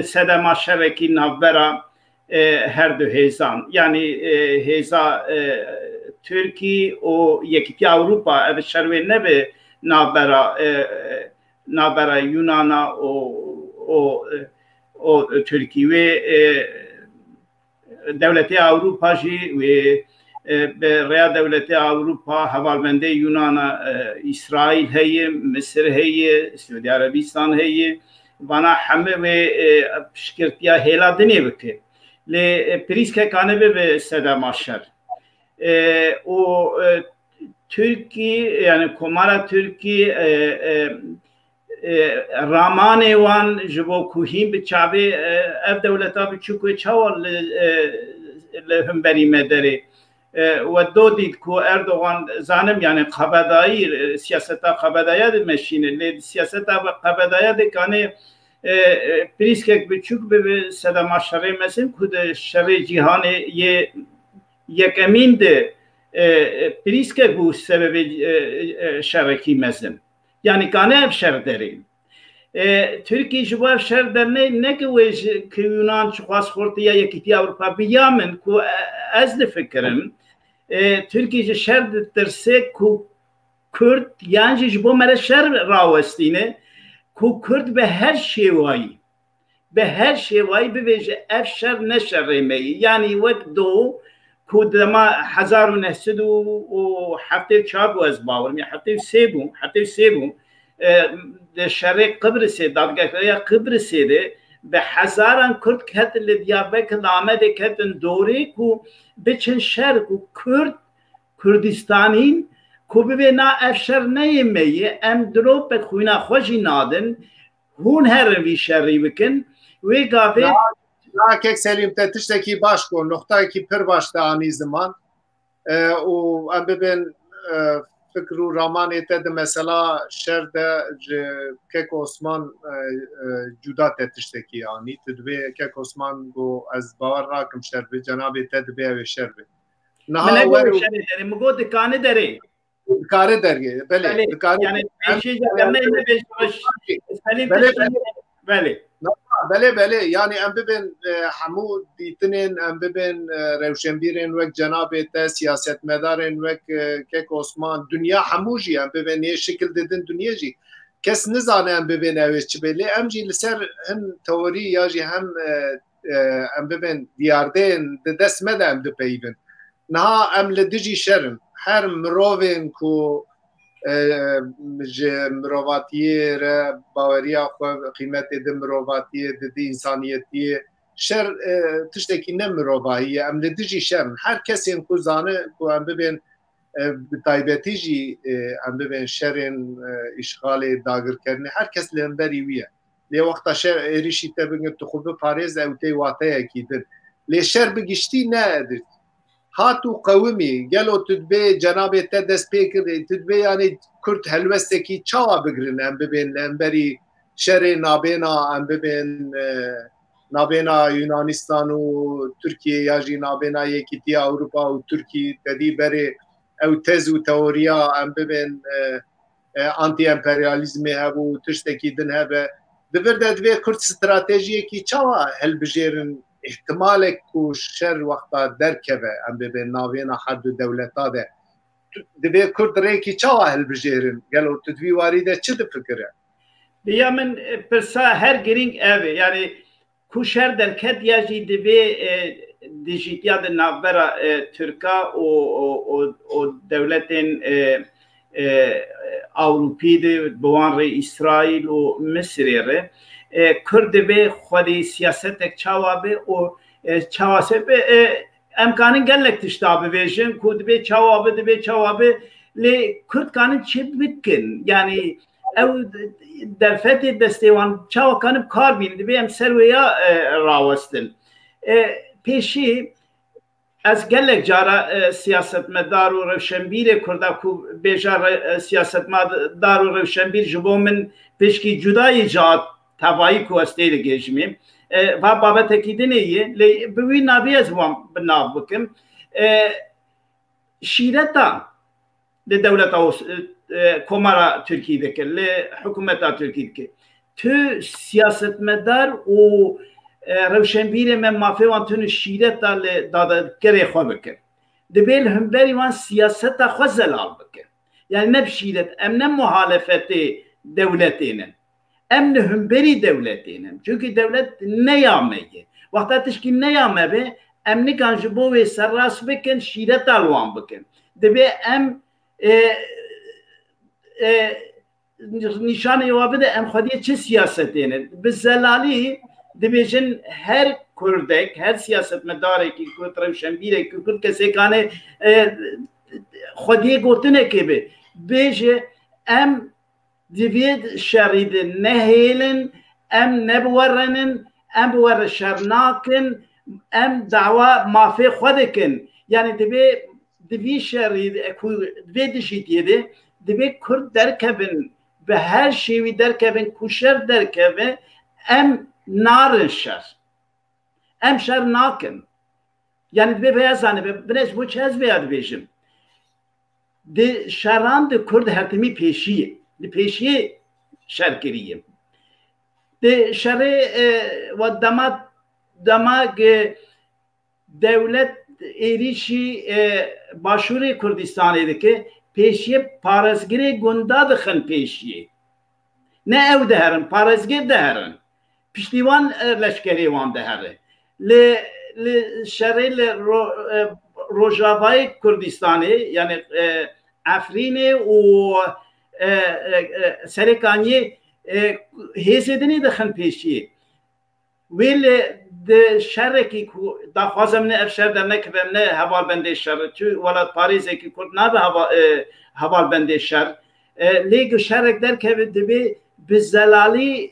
سدما شرکی نوبرا هر دو هیزان یعنی هیزا ترکی و یکی اروپا او شروع نبه نوبرا یونانا و ترکی و دولت اروپا جی و به ریا دولت اروپا حوالمنده یونان اسرائیل هی مصر هی سعودی عربستان هی وانا همه و شکرتیا هیلا دنی بکه لی پریسکه کانه به صدام شر و ترکی یعنی کمارا ترکی رامان وان جبو کوهیم بچابه اف دولتا بچوکو چاول لهم بری مدره و دو دید کو اردوغان زانم یعنی قبضایی سیاستا قبضایی مشینه لی سیاستا قبضایی دکانه پریسکک بچوک به صدام شر مثل کود شر جهان یک امین ده پریسکک بو سبب شرکی مثل یعنی کانه افشار داریم ترکیه جبو افشار دارنه نکویش که یونان چخواست خورده یا یکیتی اروپا بیامن که از فکرم ترکیه شر درسه که کرد یعنی جبو مره شر راوستینه که کرد به هر شیوایی ببیجه افشار نشرمه یعنی وقت دو که دما 1974 از باورم یا 73 بوم در شرق قبرس دادگاه قبرس ده به هزاران کرد کت لدیابک نامه کتن دوره که بچن شهر که کردستانین که ببینا افشار نیمیه ام درو به خوینا خوشی نادن هون هر وی شری بکن وی گاوه که سلیم تشتکی باش کن نقطه کی پر باش دانی زمان و ام ببین فکر و رامان تد مثلا شر ده که عثمان جدا تشتکی آنی تدوی که عثمان گو از باور راکم شر به جناب تد به شر به نه گو شر داره مگو دکانه داره دکاره داره بله دکاره یعنی چیزی کرنے میں سلیم بله بله یعنی ام ببین همو دیتنین ام ببین روشنبیرین وک جناب تا سیاست مدارین وک که عثمان دنیا همو جی ام ببین یه شکل دیدن دنیا جی کس نزانه ام ببین اوش چه بلی ام جی لسر هم توری یا جی هم ام ببین دیاردین دست مده ام دو پیون نه ام لدجی شرم هر مروین کو مرواتیه را باوریا خو قیمت د مرواتیه د انسانیتیه شر تشتکی نه مروایی ام لدجی شرم هر کسی کو زانه کو ام ببین بتایبتی جی ام ببین شرن اشغال داگر کرنه هر کس لنبری ویه لێ وەختا شەر عێریشی تە بگن تو خۆ بپارێز ئەوتەی واتەیەکی در لێ شەر بگشتی نەدرت هاتو قەومی گەلۆ تودبێ جەنابێ تە دەست پێ کردی تودبێ یانی کورد هەلوەستێکی چاوا بگرن ئەم ببێن لەمبەری شەرێ نابێنا ئەم ببێن نابێنا یونانیستان و تورکیە یاژی نابێنا یەکیتی ئەوروپا و تورکی دەدی بەرێ ئەو تەز و تەوریە ئەم ببێن ئانتی ئەمپەریالیزمی هەبوو تشتێکی دن هەبە دبردە دوێ کورد ستراتێژیەکی چاوا هەلبژێرن احتمالێک و شەر وەختا دەرکەبە ئەم ببێن ناوێنا حەد و دەولەتا دە دەبێ کورد ڕێکی چاوا هەلبژێرن گەلۆ تدوی واریدە چ دفکرە بیا من پرسا هەر گرنگ ئەوێ یعنی کو شەر دەرکەت یاژی دەبێ دیژیتیا د ناوبەرە تورکا و دەولەتên ئەوروپی de بوان rê İsrail û Misrê re Kurd dibê xwedî siyasetek çawa bê û çawase bê em kanin gelek tişta bibêjin ku dibê çawa bê dibê çawa bê lê Kurd kanin çi bikin yani ew derfetê destê wan çawa kanin kar bîn dibê em ser wê ya rawestin pêşî ez gelek cara siyasetmedar û rewşenbîrê Kurda ku bêja siyasetmedar û rewşenbîr ji bo min pêşkî cudayî cihat tevayî ku ez tê digêjimê va babetekî dinê ye lê bi wî navî ez wan bi nav bikim şîreta li dewleta komara Tirkî dikir li hikûmeta Tirkî dikir tu siyasetmedar û rewşenbîrê me mafê wan tune şîreta li dadagerê xwe bikin dibê li hemberî wan siyaseta xwe zelal bikin yani ne şîret em ne muhalefetê dewletê em li hemberî dewletê çünkü dewlet neyame ye wexta tişkî neyame be em nikan ji bo wê serrast bikin şîreta li wan bikin dibê em nîşanê wa bide em xwediyê çi siyasetê bi zelalî dibêjin her Kurdek her siyasetmedarekî Kurd rewşenbîrekî Kurd kesekane xwediyê gotinekê bê bêje em divê şerî de nehêlin em nebiwerenin em bi were şer nakin em dawa mafê xwe dikin yani divê şerî ku divê dijîtiyê de divê Kurd derkevin bi her şêwî derkevin ku şer derkeve em narin şer em şer nakin yani divê vêya zanî binêj bo çi ez vêya dibêjim di şeran di Kurd hertimî pêşiyê di pêşiyê şerkiriyê di şerê we dema dewlet êrişî başûrê Kurdistanê dike pêşiyê parêzgirê gunda dixin pêşiyê ne ew diherin parêzgir diherin piştîwan leşkerê wan dihere li şerê li Rojavayê Kurdistanê yani Efrînê û Serêkaniyê hêzê dinê dixin pêşiyê wê li di şerekî ku daxwazem ne ev şer dernekibe ne hevalbendê şer tu welat Parîzekî Kurd nabe hevalbendê şer lê şerek derkeve dibê bi zelalî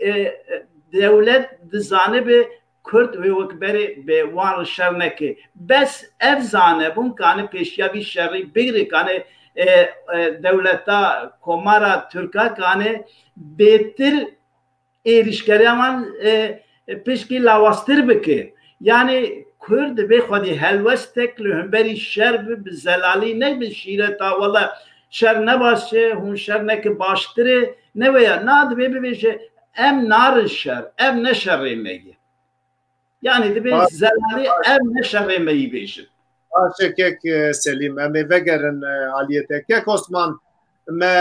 dewlet dizanibe Kurd wê wekberê bê wan şer neke bes ev zanebûn kanî pêşiya vî şerî bigirê kanî dewleta komara Tirka kanî bêtir êrişgeriya wan pişkî lawastir bike yani Kurd bê xwedî helwestek li hemberî şer bi zelalî ne bi şîreta wala şer ne başe hûn şer neke baştirê ne veya na dibê bibêje em narin şer ev ne şerê me ye yani dibê zelalî ev ne şerê me yî bêjin kek Selîm em ê vegerin aliyete kek Osman me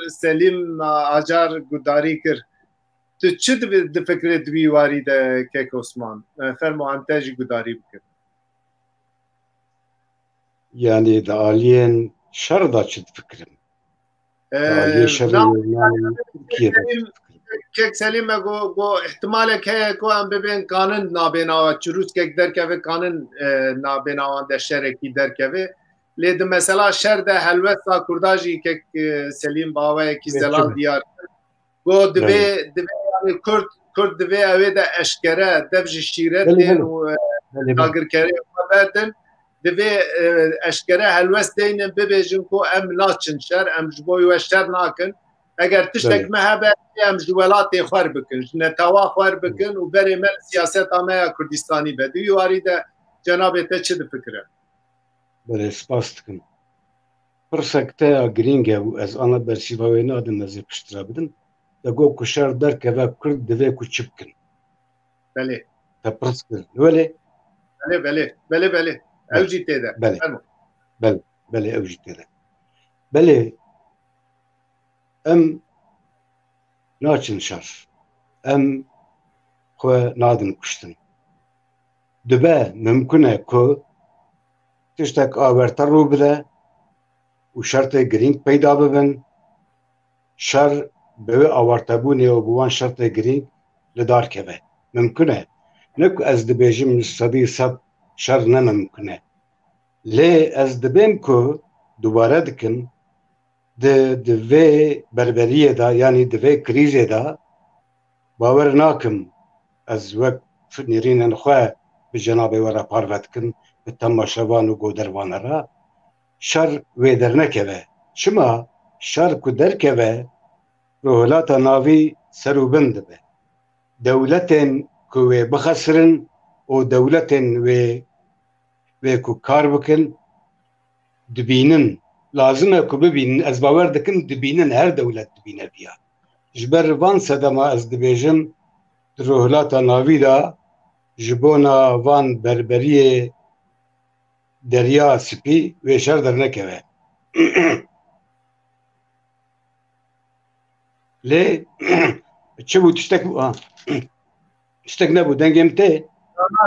Selîm acar gudarî kir tu çi difikirî divî warî de kek Osman fermo em te jî gudarî bikin yani de aliyên şer da çi difikirin kek Selîm me got ihtimalek heye ku em bibên kanin nabênawa çirûskek derkeve kanin nabênawan de şerekî derkeve lê di mesela şer de helwesta Kurda jî kek Selîm bawayekî zelal diyar Bu dibe yani Kürt dibe ev de eşkere devji şiretin ve agirkeri verdin dibe eşkere helwesteynin bibêjin ku em naçin şer em ji bo şer nakin eger tiştek me hebe em ji welatê xwer bikin ji netawa xwer bikin û berê me siyaseta me ya Kurdistanî be. Du warî de cenabê te çi difikire? Belê spas dikim. Pirsek te ya girîng e û ez ana bersiva wê nadim ez ê piştira bidim. Te got ku şer derkeve Kurd divê ku çi bikin. Belê. Te pirs kirin. Welê? Belê. Ew jî tê de. Belê ew jî tê de. Belê em naçin şer. Em xwe nadin kuştin. Dibe mümkün e ku tiştek awerta rû bide û şertê girîng peyda bibin. Şer bi wê awertebûnê û bi wan şertê girîng li dar keve. Mümkün e. Ne ku ez dibêjim sedî sed şer ne mümkün e. Lê ez dibêm ku dubare dikim di vê berberiyê de yanî di vê krîzê de bawer nakim ez wek nêrînên xwe bi cenabê we re parve dikim bi temaşevan û godervanan re şer wê dernekeve. Çima şer ku derkeve rohilata navî ser û bin dibe. Dewletên ku wê bixesirin û dewletên wê ku kar bikin dibînin. Lazim e ku bibînin. Ez bawer dikim dibînin her dewlet dibîne viya. Ji ber van sedema ez dibêjim di rohilata navî de ji bona van berberiyê derya spî wê şer dernekeve. Lê çi bû tiştek bû? Tiştek nebû dengêm tê?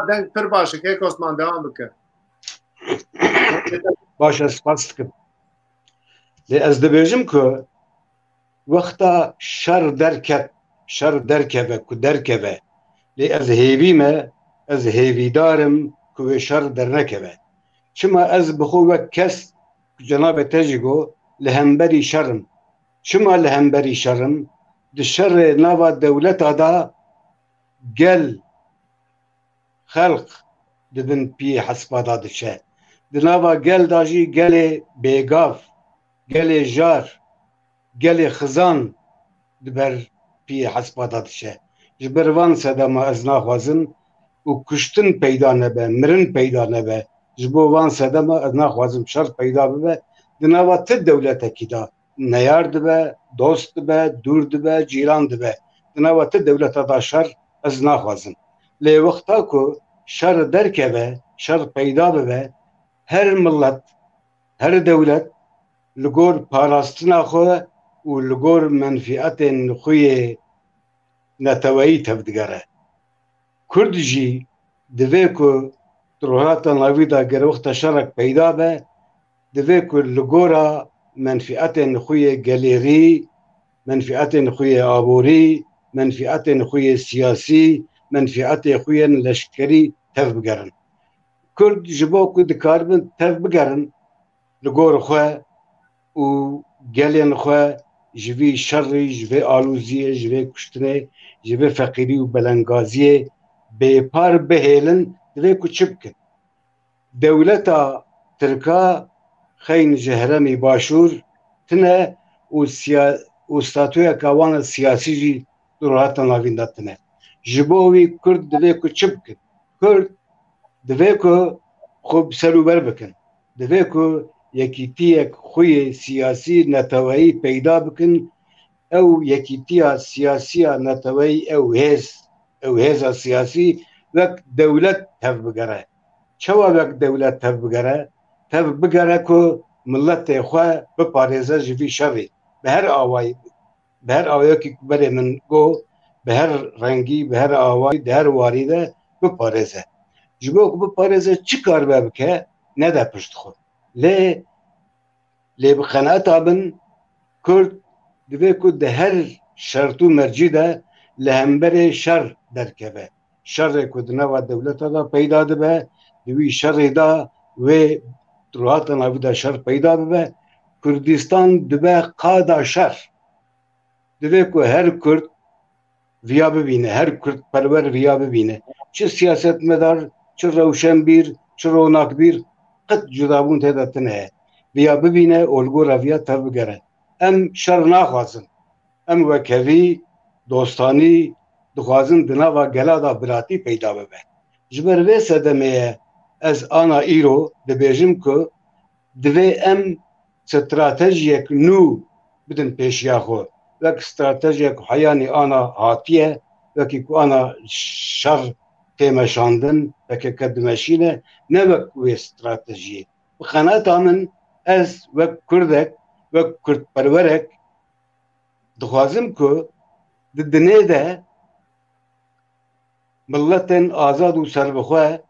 Deng pir baş e kêk Osman devam bike. Baş ez spas dikim. Lê ez dibêjim ku wexta şer derkeve ku derkeve lê ez hêvî me ez hêvîdarim ku wê şer dernekeve. Çima ez bi xwe wek kes cenabê te jî got li hemberî şerim. Çima li hemberî şerim? Di şerê nava dewleta da gel xelq dibin piyê hespa da diçe. Di nava gel da jî gelê bêgav, gelê jar, gelê xizan diber piyê hespa da diçe. Ji ber van sedema ez naxwazim û kuştin peyda nebe, mirin peyda nebe. Ji bo van sedema ez naxwazim şer peyda bibe. Di nava ti dewletekî da neyar dibe, dost dibe, dûr dibe, cîran dibe. Di nava ti dewleta da şer ez naxwazim. Lê wexta ku şer derkeve, şer peyda bibe, her millet, her dewlet li gor parastina xwe û li gor menfietên xwe yê neteweyî tevdigere. Kurd jî divê ku di rohilata navî da gere wexta şerek peyda be, divê ku li gora menfietên xwe yê gelêrî, menfietên xwe yê aborî, menfietên xwe yê siyasî, menfietê xwe yên leşkerî tev bigerin. Kurd ji bo ku dikaribin tev bigerin li gor xwe û gelên xwe ji vî şerrî, ji vê alûziyê, ji vê kuştinê, ji vê feqîrî û belengaziyê bêpar bihêlin divê ku çi bikin. Dewleta Tirka xeyn ji herêmê başûr tune û statûyeka wan siyasî jî di rohilata navîn de tune. Ji bo wî Kurd divê ku çi bikin? Kurd divê ku xwe bi ser û ber bikin. Divê ku yekîtiyek xwe yê siyasî neteweyî peyda bikin. Ew yekîtiya siyasiya neteweyî ew hêza siyasî wek dewlet tev bigere. Çawa wek dewlet tev bigere? Tev bigere ku milletê xwe biparêze ji vî şerê. Bi her awayî, bi her awayekî ku berê min got, bi her rengî, bi her awayî, di her warî de biparêze. Ji bo ku biparêze çi kar ve bike? Ne de pişt xwe. Lê bi qenaeta bin Kurd divê ku di her şert û mercî de li hemberê şer derkeve. Şerê ku di nava dewleta da peyda dibe, di wî şerê da wê rohilata navî de şer peyda bibe. Kurdistan dibe qada şer. Divê ku her Kurd viya bibîne, her Kurdperwer viya bibîne. Çi siyasetmedar, çi rewşenbîr, çi ronakbîr qet cudabûn têda tune heye. Viya bibîne olgora viya tev bigere. Em şer naxwazin. Em wekevî dostanî dixwazin di nava gela da biratî peyda bibe. Ji ber vê sedemê ez ana îro dibêjim ku divê em stratejiyek nû bidin pêşiya xwe. Wek stratejiyek heyanî ana hatiye, wekî ku ana şer têmeşandin, wekeke dimeşîne, ne wek wê stratejiyê. Bi qeneta min ez wek Kurdek, wek Kurdperwerek dixwazim ku di dinê de milletên azad û serbixwe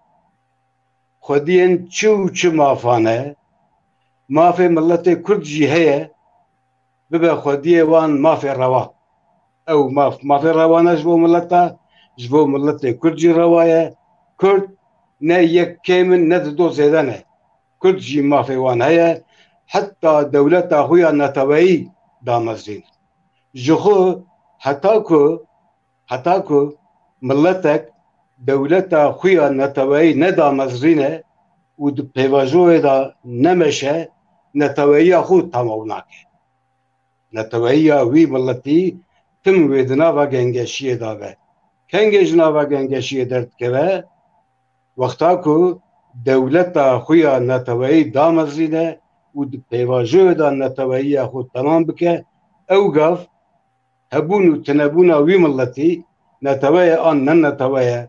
xwediyên çi û çi mafan e, mafê milletê Kurd jî heye, bibe xwediyê wan mafê rewa. Ew mafê rewa ne ji bo milleta, ji bo milletê Kurd jî rewa ye. Kurd ne yek kêmin ne di do zêde ne. Kurd jî mafê wan heye, heta dewleta xwe ya neteweyî damezrîn. Ji xwe heta ku milletek dewleta xwe ya neteweyî nedamezrîne û di pêvajoyê da nemeşe, neteweyiya xwe temav nake. Neteweyiya wî milletî tim wê di nava gengeşiyê da be. Kengê ji nava gengeşiyê derdikeve, wexta ku dewleta xwe ya neteweyî damezrîne û di pêvajoyê da neteweyiya xwe temam bike, ew gav hebûn û tinebûna wî milletî neteweye an ne neteweye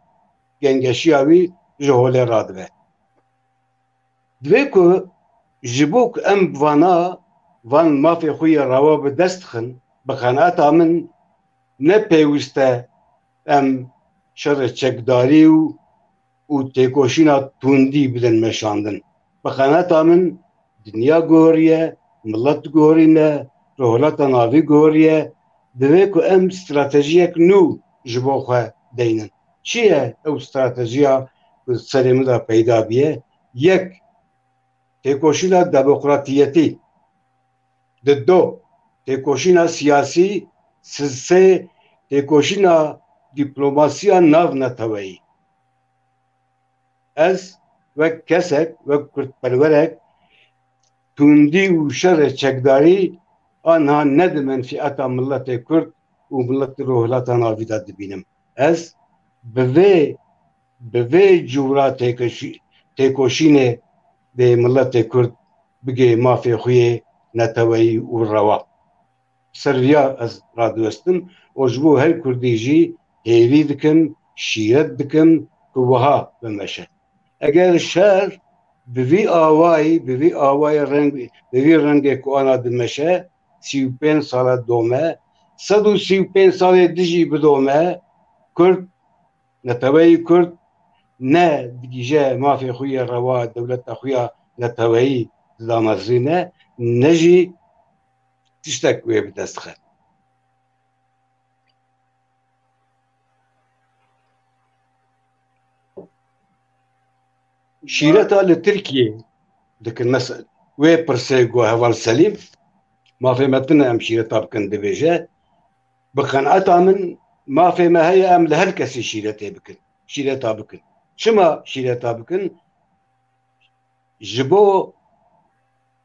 gengeşiya wî ji holê radibe. Divê ku ji bo ku em van mafê xwe ya rewa bi dest dixin, bi qeneta min ne pêwîst e em şerê çekdarî û têkoşîna tundî bidin meşandin. Bi qeneta min dinya guhoriye, millet guhorîne, rihuleta navî guhoriye. Divê ku em stratejiyek nû ji bo xwe deynin. Çi ye ew stratejiya ku serê min de peyda biye? Yek, têkoşîna demokratiyetî. Di do, têkoşîna siyasî. Sê, têkoşîna dîplomasiya nav neteweyî. Ez wek kesek, wek Kurdperwerek tundî û şerê çekdarî anha ne di menfieta milletê Kurd û milletê rihuleta navî de dibînim. Ez bi vê cûra têkoşînê dê milletê Kurd bigê mafê xwe yê neteweyî û rewa. Serviya ez radiwestim û ji bo her Kurdî jî hêvî dikim, şîret dikim ku wiha bimeşe. Eger şer bi vî awayê bi vî rengê ku ana dimeşe 35 sala dome, 135 salê dijî bidome, Kurd, neteweyî Kurd ne digîje mafê xwe ya rewa, dewleta xwe ya neteweyî damezrîne, ne jî tiştek wê bi dest dixe. Şîreta li Tirkiye dikin mesela wê pirsê got heval Selîm mafê me tune em şîreta bikin dibêje bi qeneta min mafê me heye em li her kesî şîreta bikin. Çima şîreta bikin? Ji bo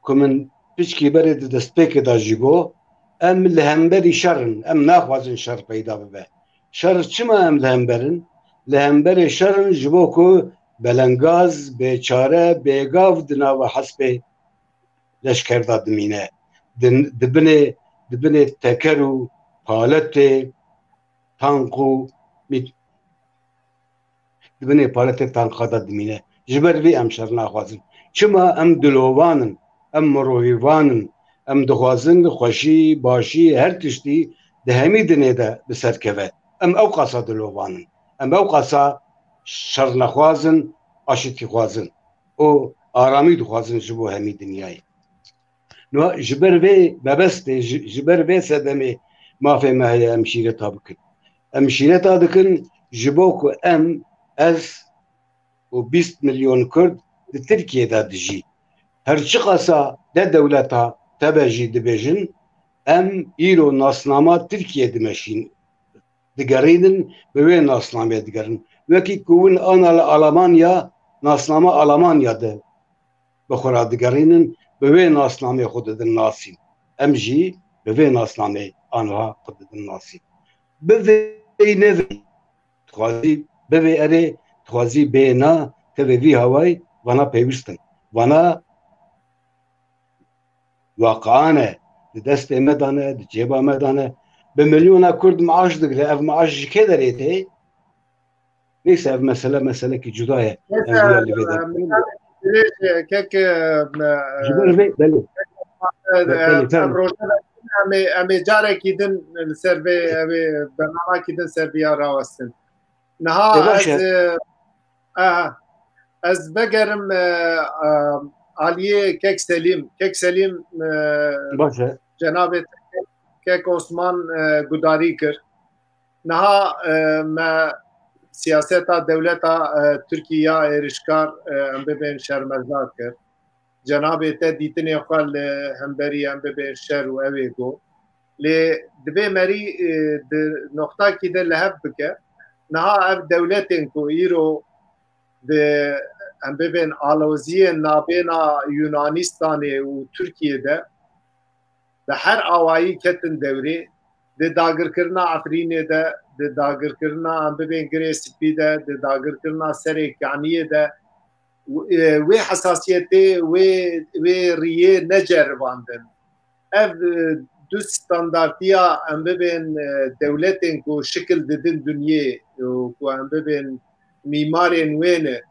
ku min pişkî berê di destpêkê da jî got em li hemberî şerin, em naxwazin şer peyda bibe. Şer çima em li hemberin? Li hemberê şerin ji bo ku belengaz, bêçare, bêgav di nava hespê leşker da dimîne. Dibinê teker û paletê tank û dibinê paletê tanka da dimîne. Ji ber vê em şer naxwazin. Çima em dilovanin, em mirovîvanin, em dixwazin xweşî, başî, her tiştî di hemî dinê de bi ser keve. Em ew qasa dilovanin. Em ew qasa şer nexwazin, aşitî xwazin. û aramî dixwazin ji bo hemî dinyayê. Ji ber vê mebestê, ji ber vê sedemê mafê me heye em şîreta bikin. Em şîreta dikin ji bo ku ez û 20 milyon Kurd di Tirkiyeyê de dijî. Her çi qasa de dewleta tebe jî dibêjin ام ایرو ناسنامه ترکیه دمشین دگرینن به وی ناسنامه دگرن وکی کون آن آلمانیا ناسنامه آلمانیا ده بخورا دگرینن به وی ناسنامه خود دن ناسین ام جی به وی ناسنامه آنها خود دن ناسین به وی نوی تخوازی به وی اره تخوازی به نا که وی هوای وانا پیوستن وانا واقعانه دست مدانه جیبا مدانه به میلیون کرد معاش دگره اف معاش که دارید نیست اف مسئله که جدایه امی جاره کیدن سربی برنامه کیدن سربیا راوستن نها از بگرم علیه کک سلیم باشه جناب کک عثمان گداری کرد نها ما سیاست دولت ترکیه ایرشکار هم ببین شرمزار کرد جناب تا دیتنی خال همبری هم ببین شر و اویگو لی دبی مری نقطه کی ده لحب بکه نها اف دولتین کو ایرو ده هم ببین آلوزی نابینا یونانیستان و ترکیه ده ده هر آوایی کتن دوری ده داگر کرنا افرینه ده ده داگر کرنا هم ببین گره سپی ده ده داگر کرنا سر کعنیه ده وی حساسیتی وی ریه نجرباندن اف دو ستاندارتیا هم ببین دولتین کو شکل ددن دنیه کو هم ببین میمارین وینه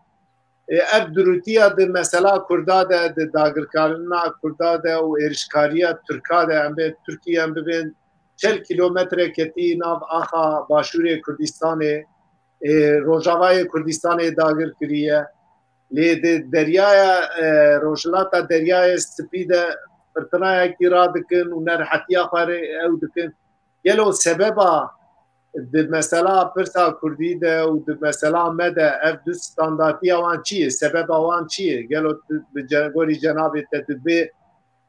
اف دروتیا ده مثلا کردا ده داگرکارنا کردا ده و ارشکاریا ترکا ده هم به ترکیه هم ببین 40 کیلومتر کتی ناو آخا باشور کردستان روجاوای کردستان داگر کریه لی دریای روشلاتا دریای سپید فرتنای کی را دکن و نرحتیا خاره او دکن یلو سببا ده مثلا پرسا کردی ده و ده مثلا مده اف دو ستاندارتی آوان چیه سبب آوان چیه یلو گوری جنابی تدبی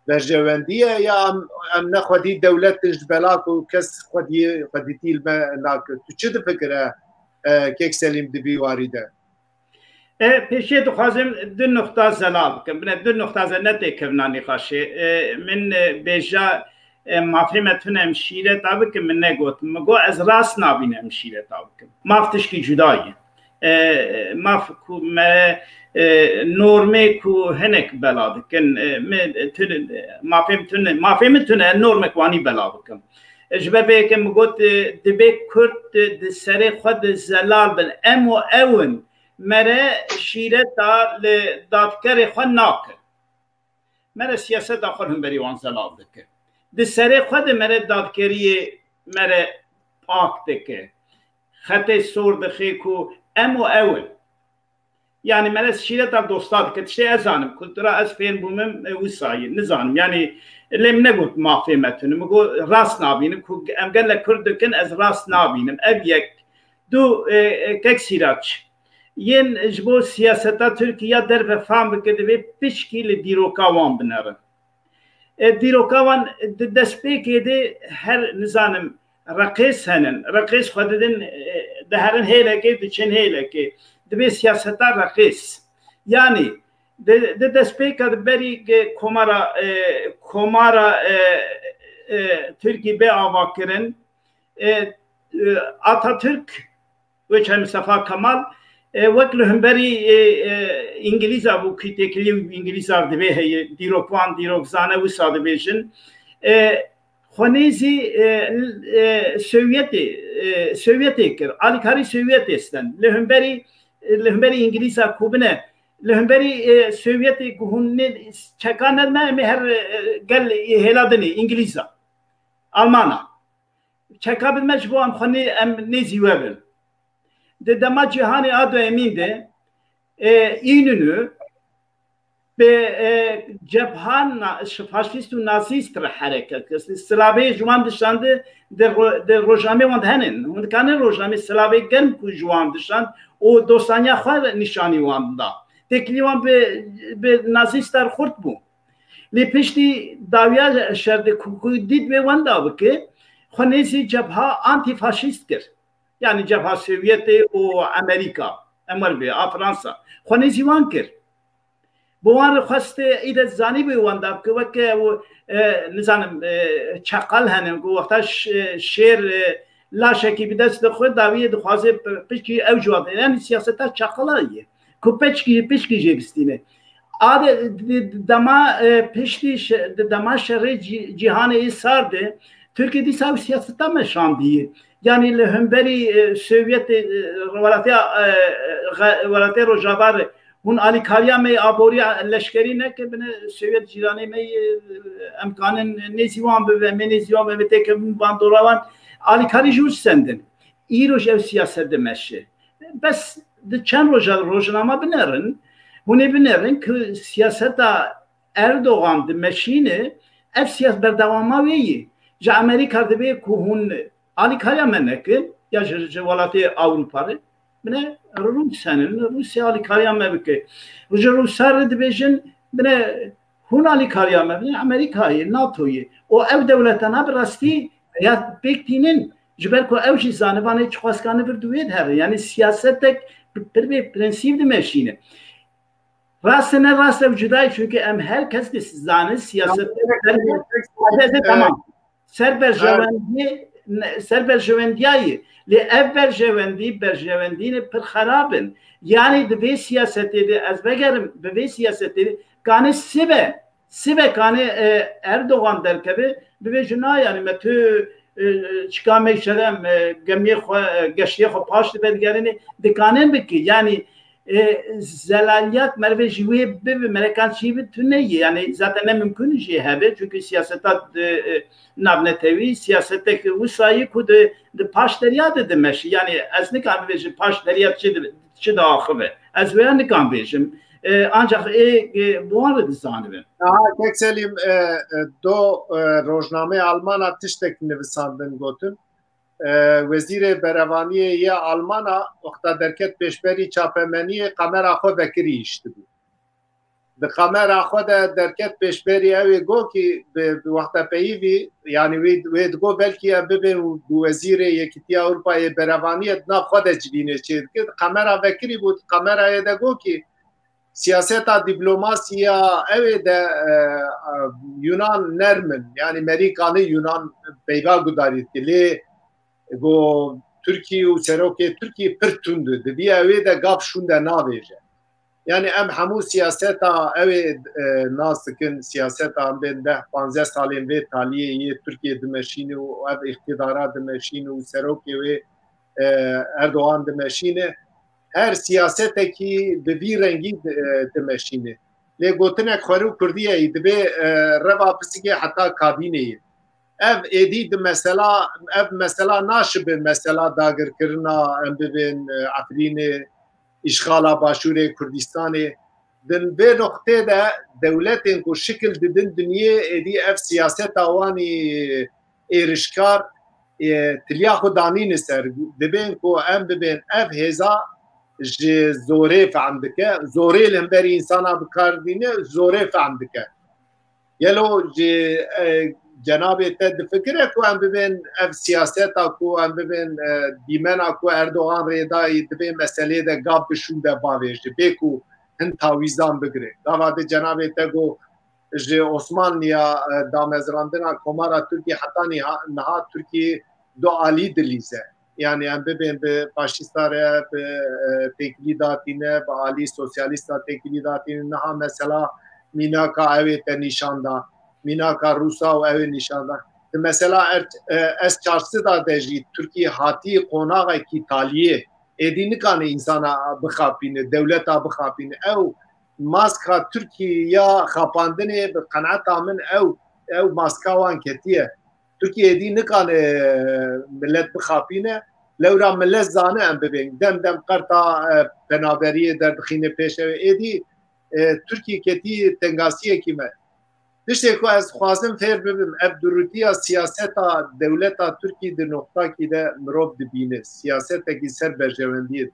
برجواندیه یا ام نخودی دولت جبلاک و کس خودی تیل لاک تو چه ده فکره کیک سلیم دبی واریده پیشی تو خوازم دو نقطه زلال بکن بنا دو نقطه زلال کبنانی خاشه من بیجا مافهمتون امشیره تابه که من نگوت مگو از راست نابین امشیره تابه که مافتش کی جدایی ماف کو نورمه کو هنک بلا بکن مافهمتون نورمه کوانی بلا بکن جبه که مگوت دبه کرد سر خود زلال بن امو اون مره شیره تا دادکر خود ناکر مره سیاست داخل هم بری وان زلال دکر ده سر خود مره دادکری مره پاک دکر خط سور دخی کو امو اول یعنی مره شیره تا دوستاد که تشتی ازانم کلترا از فین بومم وسایی نزانم یعنی لیم نگوت مافهمتونم مگو راست نابینم که امگن لکردکن از راست نابینم اب یک دو کک سیراچ ین جبو سیاستا ترکیه در به فهم بکرده و پیشکی دیروکاوان بنره دیروکاوان دست پیکیده هر نزانم رقیس هنن رقیس خوددن ده هرن هیله که ده چن هیله که ده به سیاستا رقیس یعنی ده دست پیکیده بری کمارا ترکی به آوا کرن آتاتürk و چه مصطفی کمال وکل هم بری انگلیزا بو کی تکلیو انگلیزا دبه هی دیروکوان دیروکزانه و ساده بیشن خونیزی سوویتی کر آلیکاری سوویت استن لهم بری انگلیزا کوبنه لهم بری سوویتی گهونه چکانه نه مهر گل هلادنی انگلیزا آلمانا چکابد مجبور خونی ام نیزی وبل de dema cihani adı emin de İnönü به جبهان فاشیست و نازیست را حرکت است. سلاوی جوان داشتند در روزنامه وند هنن. وند کانه روزنامه سلاوی گرم کو جوان داشتند و دوستانیا خود نشانی وند دا. تکلیوان به نازیست در خورد بود. لی پشتی داویا شرد کوی دید به وندا بکه خونیزی جبهه آنتی فاشیست کرد یعنی جبهه سوویت و امریکا امر به فرانسا خونیزی وان کرد بوان خواست ایده زانی به وندا بکه وکه نزانم چقل هنم که وقتا شیر لاشکی به دست خود داویه دخوازه پشکی او جواب یعنی سیاستا چقلاییه که پشکی جبستینه آده دما پشتی دما شر جهان ایسارده ترکیه دیسا سیاستا مشان دیه یعنی لهمبری سوویت ولاتی روجاوار اون آلیکاریا می آبوری لشکری نه که بنا سوویت جیرانی می امکان نیزیوان به من نیزیوان به تک باندوروان آلیکاری جوش سندن ایروش او سیاست دمشه بس چند روزنامه بنرن هونه بنرن که سیاست اردوغان دمشینه اف سیاست بردوامه ویه جا امریکا دبی که هون آلیکاریا منکن یا جوالات اوروپا بنه روسیه آلیکاریا مبکه و روسا دبیجن بنه هون آلیکاریا مبنه امریکایی ناتویه و او دولتانا براستی یا بکتینن جبر کو اوجی زانوانه چخواسکانه بردوید هره یعنی سیاستک به پرنسیب دمشینه راست نه راست وجودای چونکه ام هر کس زانه سیاست تمام سر برجوندیایی لی اف برجوندی پر خرابن یعنی دوی سیاستی دی از بگرم دوی سیاستی دی کانه سبه کانه اردوغان درکبه دوی جنا یعنی متو چکامه شدم گشتی خو پاشت بدگرینه دکانن بکی یعنی زلالیات مروی جوی به مرکان چی بتونه یعنی ذاتاً نممکنه جی هبه چونکه سیاستات نبنتوی سیاست که وسایی کود د پاشتریات دمشی یعنی از نکام بیشم پاشتریات چه داخله از ویان نکام بیشم ancak bu arada zanibim. Tek selim do rojname Almana tiştek nivîsandin gotin. Wezîrê Berevaniye ya Almana wexta derket pêşberî çapemeniyê qamera xwe vekirî îştibû. Di qamera xwe de derket pêşberî ew ê got ki bi wexta peyivî yani wê digot belkî ev bibe û Wezîrê Yekîtiya Ewropayê Berevaniye di nav xwe de civînê çê dike. Qamera vekirî bû qamerayê de got ki siyaseta diplomasiya ev de Yunan nermin yani Amerikanı Yunan peyva gudarî lê go Türkiye û serokê Türkiye pir tund dibiye ew de gav şûn de navêje. Yani em hemû siyaseta ew nas dikin siyaseta em bên 10-15 salên vê taliyê yê Türkiye dimeşîne û ev iqtidara dimeşîne û serokê wê Erdoğan dimeşîne her siyasetekî bi vî rengî dimeşîne. Lê gotinek xwerû Kurdiyeyê dibe reva pisikê heta kabîneyê. Ev êdî di mesela naşibe mesela dagirkirina em bibên Efrînê îşxala Başûrê Kurdistanê din vê noqtê de dewletên ku şikil didin dinyê êdî ev siyaseta wanî êrişkar tiliya xwe danîne ser dibên ku em bibên ev hêza ji zorê fehm dike zorê li hemberî insana bikardîne zorê fehm dike. Gelo ji cenabê te difikire ku em bibên ev siyaseta ku em bibên dîmena ku Erdoğan rêdayî divê meselê de gav bişûn de bavê ji bê ku hin tawîzan bigire. Gava de cenabê te got ji Osmanliya damezrandina Komara Tirkiye heta niha Tirkiye du alî dilîze. Yani em bibên bi faşîsta re bi têkilî datîne bi alî sosyalîsta têkilî datîne niha mesela mînaka evê te nîşan da mînaka Rûsa û evê nîşan da. Mesela ez çarşî da de jî Tirkiye hatî qonaqekî taliyê êdî nikane insana bixapîne dewleta bixapîne ew maska Tirkiye ya xapandinê bi qenaeta min ew maska wan ketiye. Tirkiye êdî nikane millet bixapîne lewra millet zane em bibên dem qerta penaberiyê derdixîne pêş ew êdî Tirkiye ketî tengasiyekî me. Tiştê ku ez xwazim fêr bibim ev durûtiya siyaseta dewleta Tirkiye di noqtakî de mirov dibîne siyasetekî ser berjewendiyê.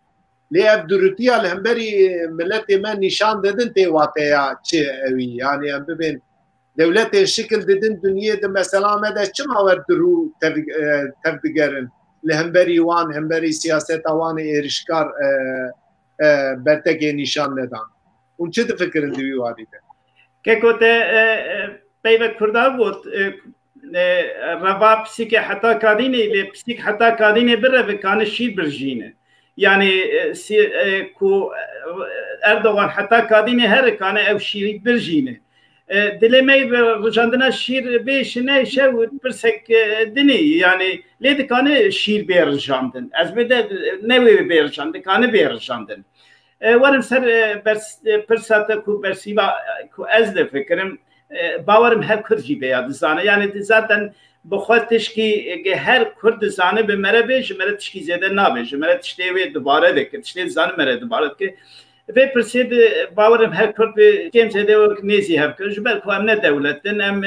Lê ev durûtiya li hemberî milletê me nîşan didin tê wateya çi ewî yani em bibên devlet şekil dedin dünyada mesela mede çim haber duru tevdigerin lehemberi wan hemberi siyaset awan erişkar bertege nişan nedan. Un çi fikrin divi vadide? Ke kote peyve kurda got rava psik hatta kadine le psik hatta kadine bir ve kanı şir birjine. Yani ku Erdoğan hatta kadine her kanı ev şir birjine. Dilemeyi ve rujandına şir beşine şevut pirsek dini yani ledi kanı şir berjandın. Ezbede ne ve berjandın kanı berjandın. ورم سر پرسات کو برسیبا کو از ده فکرم باورم هر کردی بیاد زانه یعنی zaten بخواتش کی هر کرد زانه به مره بیش مره تشکی زده نبیش مره تشتی و دوباره دکت تشتی زانه مره دوباره که و پرسید باورم هر کرد به کم زده و نیزی هف کنش بل کو ام نه دولتن ام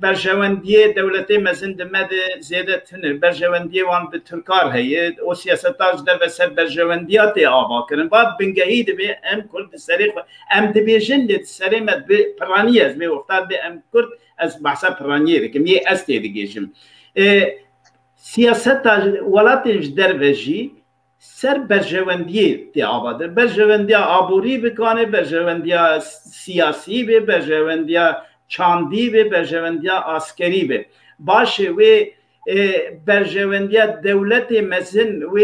برجواندی دولتی مزند مد زیاده تنه برجواندی وان به ترکار هی او سیاستاج در وسط برجواندیات آوا کردن بعد بنگهید به ام کرد سریخ ام دبیجن دت سریمت به پرانی از می افتاد به ام کرد از بحث پرانی که می است دیگهشم سیاستاج ولاتش در وجی سر برجواندی تی آوا در برجواندی آبوری بکنه برجواندی سیاسی به برجواندی چاندی به برجواندیا عسکری به باشه و برجواندیا دولت مزن و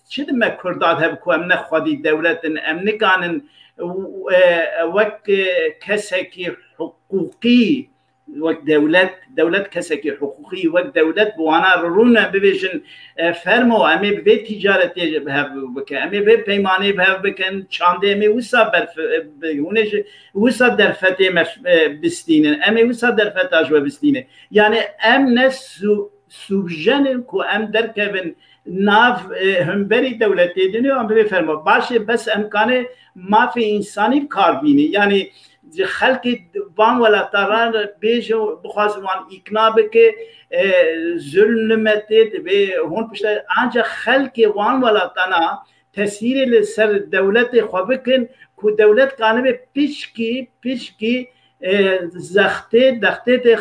چه دم کرداد هب کو امن خودی دولت امن کانن وقت کسکی حقوقی وقت دولت کسکی حقوقی وقت دولت بوانا رونا ببیشن فرمو امی به تجارت به بکن امی به پیمانی به بکن چانده امی وسا برف هونش وسا در فتح بستینه امی وسا در فتح جوا بستینه یعنی ام نس سوژن کو ام در کبن ناف همبری دولتی دنیا ام به فرمو باشه بس امکانه ما فی انسانی کار بینی یعنی خلق وان ولا تران بیجو بخوازوان اقناع بکه ظلمتید به هون پشت آنجا خلق وان ولا تنا تسهیل سر دولت خوابکن کو دولت کانه پیش کی زخته دخته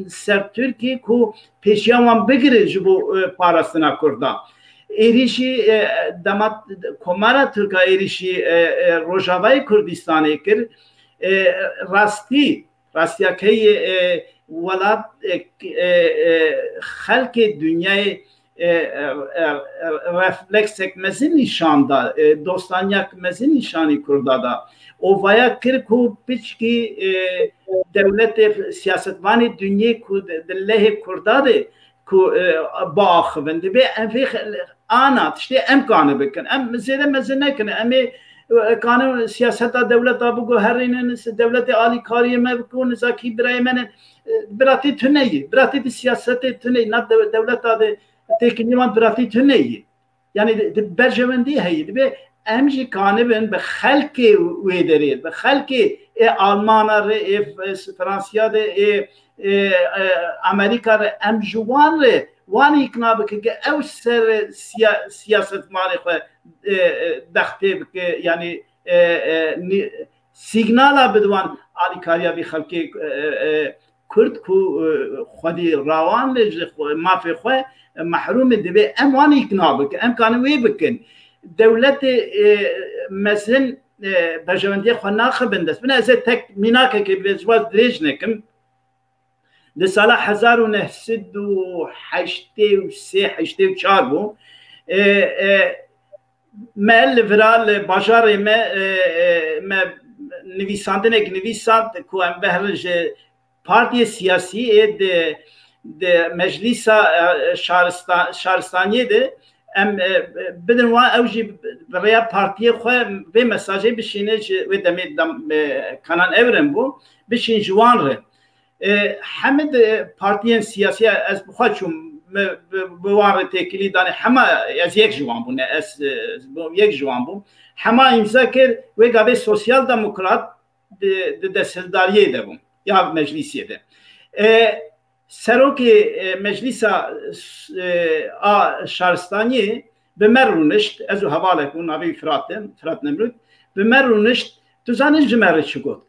سر ترکی کو پیشیان بگیره جبو پاراستنا کرده ایریشی دامات کمارا ترکا ایریشی روجاوای کردستانی کرد راستیا که ولاد خلق دنیای رفلکسک مزین نشان داد دوستانیک مزین نشانی کرده دا او ویا کرکو پیچ کی دولت سیاستوانی دنیای کو دله کرده ده کو باخ بنده به انفیخ آنا تشتی امکانه بکن ام زیاده مزین نکنه امی قانون سیاست دولت آبگو هرینن دولت عالی کاری ما بکن زاکی برای من براتی تنهی براتی سیاست تنهی نه دولت آده تکنیمان براتی تنهی یعنی برجواندی هایی به امجی کانبن به خلق ویدرید به خلق آلمان ره فرانسیا ده امریکا ره امجوان ره وانی اقناع بکه که او سر سیاست مالی خو دخته بکه یعنی سیگنالا بدوان آلی کاریا بی خلقی کرد کو خودی روان لج مافی خو محروم دبی ام وانی اقناع بکه ام کانوی بکن دولت مثلا برجواندی خو ناخبند است من از تک میناکه که بجواز دریج نکم ده سال 1983 بو مل فرال بازار ما نویسندنک نویسند کو ام بهرج پارتی سیاسی ده مجلس شهرستانی ده ام بدن وان اوجی برای پارتی خو به مساجی بشینه و دم کانال اورم بو بشین جوان ره حمد پارتیان سیاسی از بخواچم بوار تکلی دانه همه از یک جوان بونه از یک جوان بون همه امضا کرد و گاوی سوسیال دموکرات ده سلداریه ده بون یا مجلسیه ده سروک مجلس شهرستانی به مرونشت از حواله کن نبی فرات نمرود به مرونشت تو زنش جمره چی گفت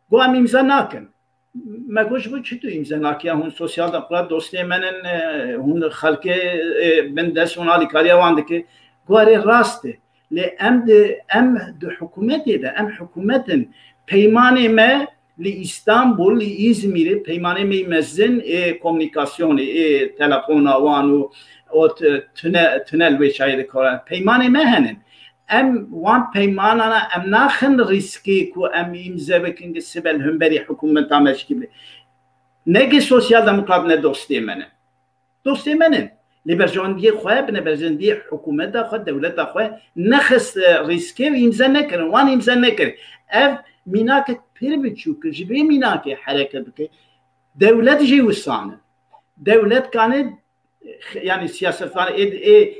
گو هم امضا نکن مگوش بود چی تو امزنا که هون سوسیال دموکرات دوستی منن هون خلق من دست اون علی کاریا وانده که گواره راسته لی ام ده حکومتی ده ام حکومتن پیمانه ما لی استانبول لی ازمیر پیمانه می مزن کمونیکاسیون تلفون آوان و تونل و شاید کارن پیمانه ما هنن ام وان پیمانانا ام ناخن ریسکی کو ام امزه بکن که سبل هم بری حکومت مشکل نگه سوسیال دموکرات نه دوستی منه لبرجاندی خواه بنه برجاندی حکومت خواه دولت خواه نخست ریسکی و امزه نکرن وان امزه نکرن اف میناکت پیر بچو که جبه میناکت حرکت بکن دولت جی وسانه دولت کانه yani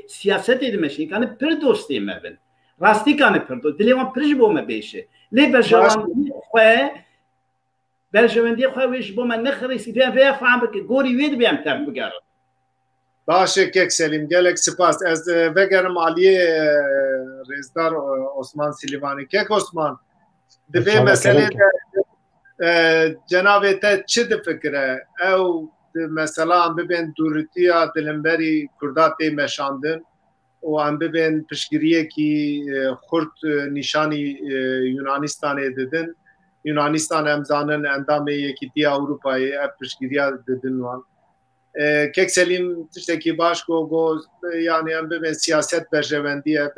siyaset edilmesi kanı pir dosti mevin rasti kanı pir dosti dilevan pirj bo me beşe le berjavandi khoy wish bo me nexrisi ve faham ki gori vid bem tem bugara باشه کک سلیم گلک سپاس از وگرم علی رزدار عثمان سلیمانی کک عثمان دفعه مسئله جناب تا چه فکره او مثلا ببین دورتیا دلمبری کردات مشاندن و هم ببین پشگیریه کی خورد نشانی یونانستان دیدن یونانستان امزانن اندامه یکی دی اروپایی پشگیریا دیدن وان کک سلیم تشتکی باش گو yani هم ببین سیاست برجوندیه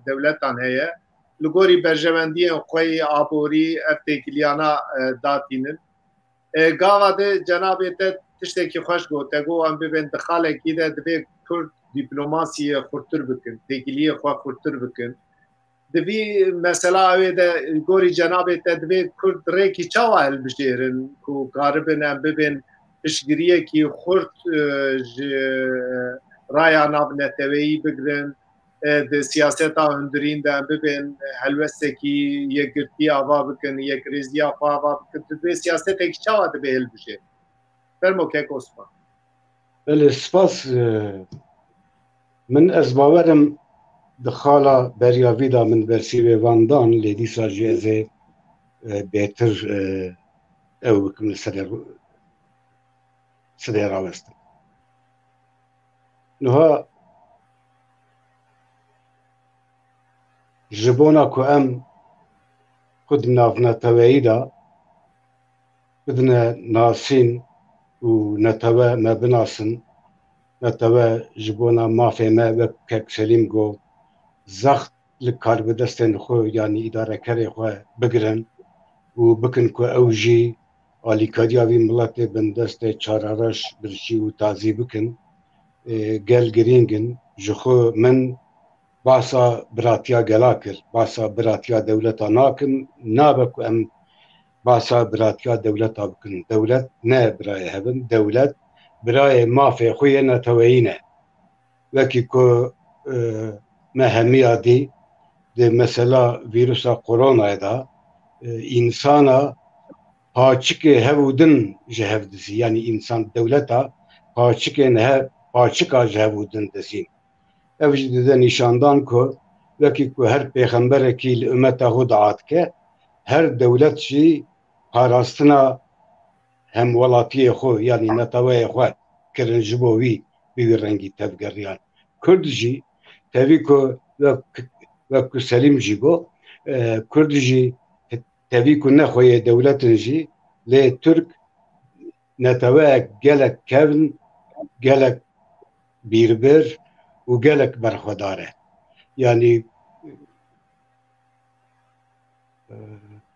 دولتان هیه لگوری برجوندیه خوی آبوری افتیکلیانا داتینن گاوا ده جناب تشتکی خوش گوته گو هم ببین دخاله کی ده دبی کرد دیپلوماسی خورتر بکن تکیلی خواه خورتر بکن دبی مثلا اوی ده گوری جناب دبی کرد ریکی چاوا هل بشیرن کو قاربن هم ببین پشگریه کی خورد رایا ناو نتویی بگرن ده سیاست ها هندرین ده ببین حلوسته کی یک گرتی آوا بکن یک ریزی آوا بکن ده سیاست ایک چاوا ده به هل بشه فرمو که کسما بله سپاس من از باورم دخالا بریاوی دا من برسی و واندان لیدی ساجی ازه بهتر او بکن سده راوستم نها جبونا کو ام خود نافنتوایی دا بدنا ناسين ونتوا ما بناسن نتوا جبونا ما في ما بك سليم جو زخت لكار بدستن خو يعني إدارة كاري خو بقرن وبكن كو أوجي علي كادياوي ملات بندست چارارش برشي وتازي بكن قال جرينجن جخو من باسا براتيا جلاكر باسا براتيا دولتا ناكم نابك ام باسا براتيا دولتا بكن دولت نا براي هبن دولت براي ما في خويا نتوينا وكي كو مهمية دي مثلا فيروسا كورونا دا انسانا پاچک هودن جهودسی يعني انسان دولتا پاچک نه پاچکا جهودن دسين اوج ده نشاندان کو وکی کو هر پیغمبر کی امت خود عاد که هر دولت شی پاراستنا هم ولاتی خو یعنی نتوای خو کرن جبوی بی رنگی تفگریان کردجی تاوی کو وک سلیم جی گو کردجی تاوی کو نخوی دولتن جی لی ترک نتوای گلک کون گلک بیربر وقالك برخداره يعني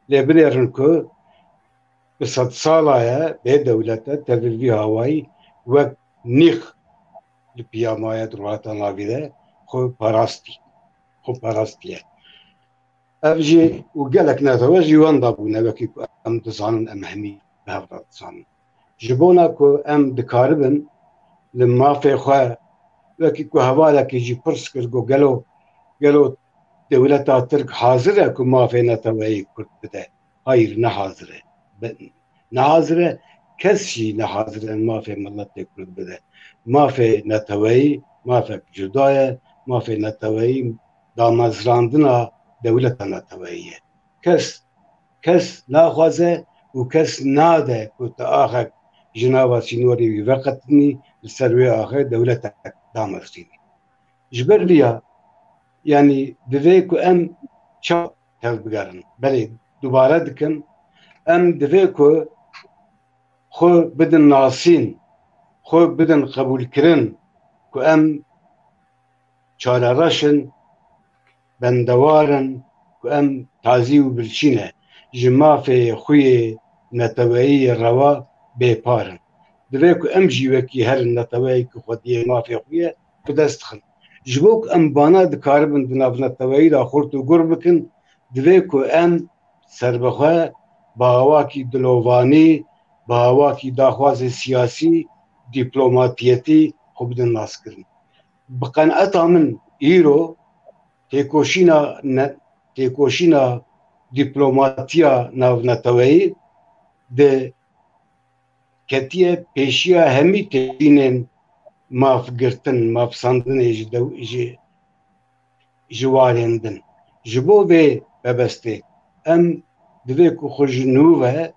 لبنيرنكو بصد صالة بدولته تبلي هواي ونيخ البيامايا درواتنا نافذة خو باراستي أبجي وقالك نتواجي وانضابونا وكي أم تصانن أمهمي بهذا تصانن جبونا كو أم دكاربن لما في خواه وكي كو هوالا كي جي برس كرغو قالو دولتا ترك حاضرة كو ما في نتوائي كرد بدا هاير نحاضرة كسشي نحاضرة ما في ملت كرد بدا ما في نتوائي ما في جداية ما في نتوائي دامزراندنا دولتا نتوائية كس کس ناخوازه و کس ناده که تا آخر جنابا سینوری وقتنی لسروی آخر دولت دامرسینی جبر لیا yani divê ku em ça tev bigerin belê dubare dikin em divê ku xwe bidin nasîn xwe bidin qebûlkirin ku em çarereşin bendewarin ku em tazî û birçîne ji mafê xuyê neteweyî rewa bêparin divê ku em jî wekî herin neteweyî ku xwediyê mafê xwe bi dest dixin ji bo ku em bana dikaribin di nav neteweyî de xurt û gur bikin divê ku em serbixwe bi hawakî dilovanî bi hawakî daxwazê siyasî dîplomatiyetî xwe bidin naskirin bi qeneeta min îro têkoşîna dîplomatiya navneteweyî di ketiye pêşiya hemî têdînên mafgirtin mafsandinê ji warên din ji bo vê bebestê em divê ku xwe ji nû ve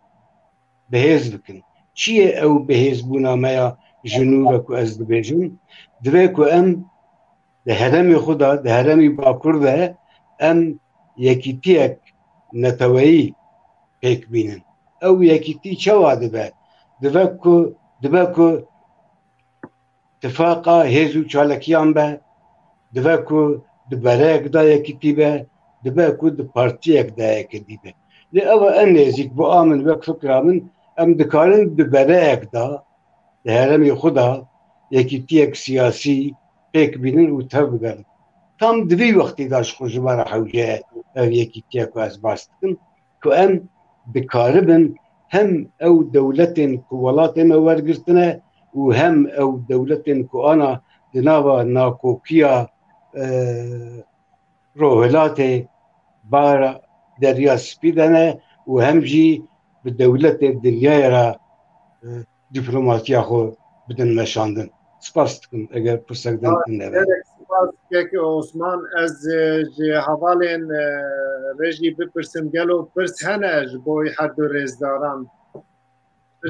bihêz bikin çi ye ew bihêzbûna me ya ji nû ve ku ez dibêjim divê ku em di heremê xwe de di heremî bakur de em yekîtiyek neteweyî pêk bînin ew yekîtî çawa dibe dibe ku tifaka hêz û çalakiyan be dibe ku di berek de yekîtî be dibe ku di partiyek de yekîtî be lê ew en nêzik bu a min wek fikra min em dikarin di berek da di heremê xwe da yekîtiyek siyasî pêk bînin û tev bigerin tam di vî wextê de ji xwe ji me re hewce ev yekîtiyek ku ez bas dikim ku em dikaribin hem ew dewletên ku welatê me wergirtine û hem ew dewletên ku ana di nava nakokiya rohilatê bara derya spî de ne û hem jî bi dewletê dinyayê re dîplomatiya xwe bidin meşandin spas dikim eger pirsek din neve Keke Osman ez ji hevalên rejî bipirsim gelo pirs hene ji bo her du rêzdaran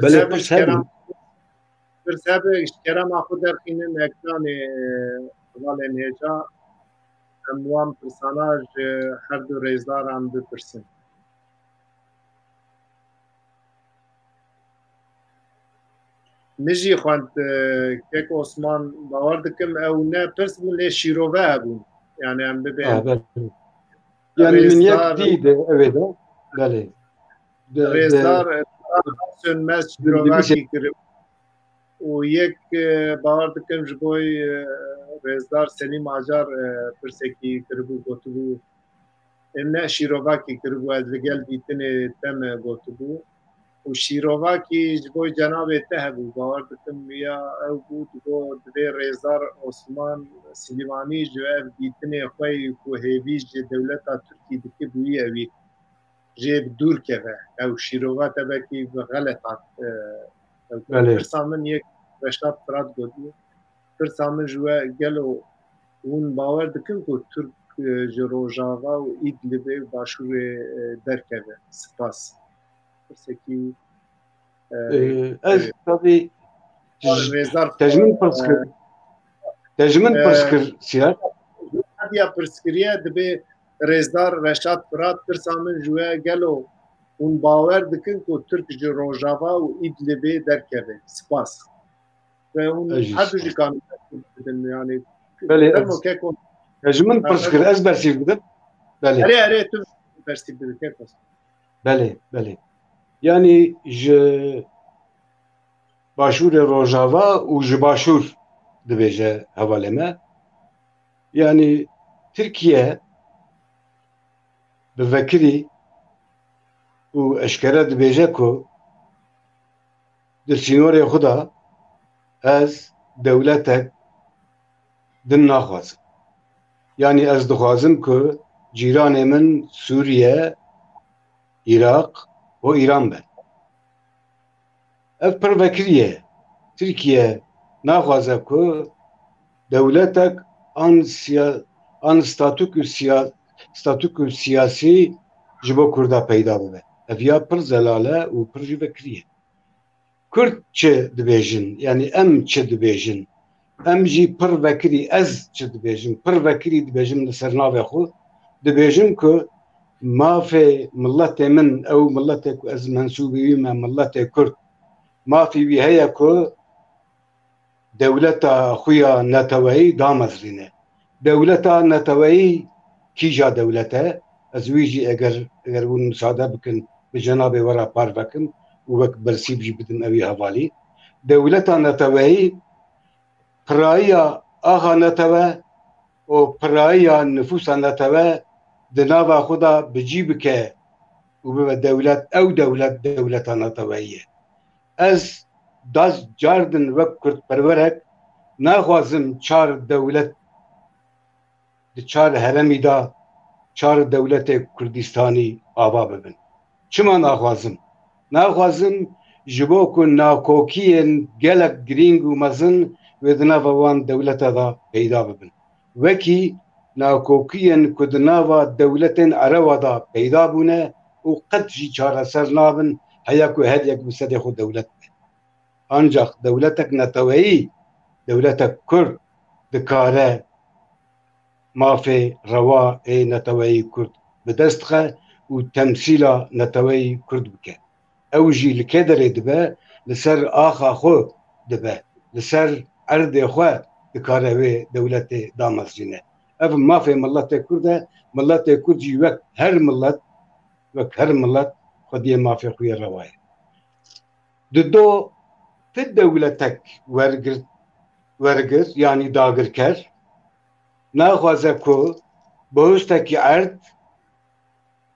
belê pirs hebûn pirs hebe kerema xwe derxînin ekranê hevalên hêja em wan pirsana ji her du rêzdaran bipirsin Mijî xwend Kek Osman bawer dikim ew ne pirs bûn lê şîrove hebûn yani em bibe yani min yek dîde evê de belê rêzdar sönmez şîrovekî kirib û yek bawer dikim ji bo rêzdar Selîm Acar pirsekî kiribû gotibû em ne şîrovekî kiribû ez li gel dîtinê te me gotibû û şîrovakî ji bo cenabê te hebû bawer dikim ya ew bû digo divê rêzdar Osman Silîmanî ji ev dîtinê xwe ku hêvî ji dewleta Tirkî dike bûyî evî jê bi dûr keve ew şîrova tevekî bi xelet hat pirsa min yek Reşat Firat gotiye pirsa min ji we gelo hûn bawer dikin ku Türk ji Rojava û Îdlibê başûrê derkeve spas pirsekî ez tabii tecmin pirskir siyat ya pirskiriye dibe rêzdar Reşat Firat pirsa min ji we gelo hûn bawer dikin ku Türk ji Rojava û Îdlibê derkeve spas ve hûn her du jî kanî bidin yani tecmin pirskir ez bersîv bidim belê erê tu bersîv bidin Kek Osman belê yani ji başûrê Rojava û ji başûr dibêje hevalê me yani Tirkiye bi vekirî û eşkere dibêje ku di sînorê xwe de ez dewletek din naxwazim yani ez dixwazim ku cîranê min Sûriye Iraq û İran be ev pir vekiriye Tirkiye naxwaze ku dewletek an statûkû siyasî ji bo Kurda peyda bibe evya pir zelale û pir jî vekiriye. Kurd çi dibêjin, yani em çi dibêjin, em jî pir vekirî, ez çi dibêjim, pir vekirî dibêjim li ser navê xwe, dibêjim ku mafê milletê min, ew milletê ku ez mensûbî wî me, milletê Kurd, mafê wî heye ku dewleta xwe ya neteweyî damezrîne. Dewleta neteweyî kîja dewlet e? Ez wî jî eger hûn misade bikin bi cenabê we re par vekim û wek bersîv jî bidim evî hevalî. Dewleta neteweyî pirayiya axa netewe û pirayiya nüfusa netewe di nava xwe da bicî bike û bibe dewlet, ew dewlet dewleta neteweyî ye. Ez daz cardin wek Kurdperwerek naxwazim çar dewlet di çar heremî da çar dewletê Kurdistanî ava bibin. Çima naxwazim? Naxwazim ji bo ku nakokiyên gelek girîng û mezin wê di nava wan dewleta da peyda bibin. Wekî nakokiyên ku di nava dewletên Erewa da peyda bûne û qet jî çareser nabin heya ku her yek bi sedê xwe dewlet be. Ancak dewletek neteweyî, dewletek Kurd dikare mafê rewa ê neteweyî Kurd bi dest xixe û temsîla neteweyî Kurd bike. Ew jî li kê derê dibe, li ser axa xwe dibe, li ser erdê xwe dikare wê dewletê damezrîne. Ev mafê milletê Kurd e, milletê Kurd jî wek her millet, wek her millet xwediyê mafê xwe ya rewa ye. Di do ti dewletek wergir yanî dagirker, naxwaze ku bihuştekî erd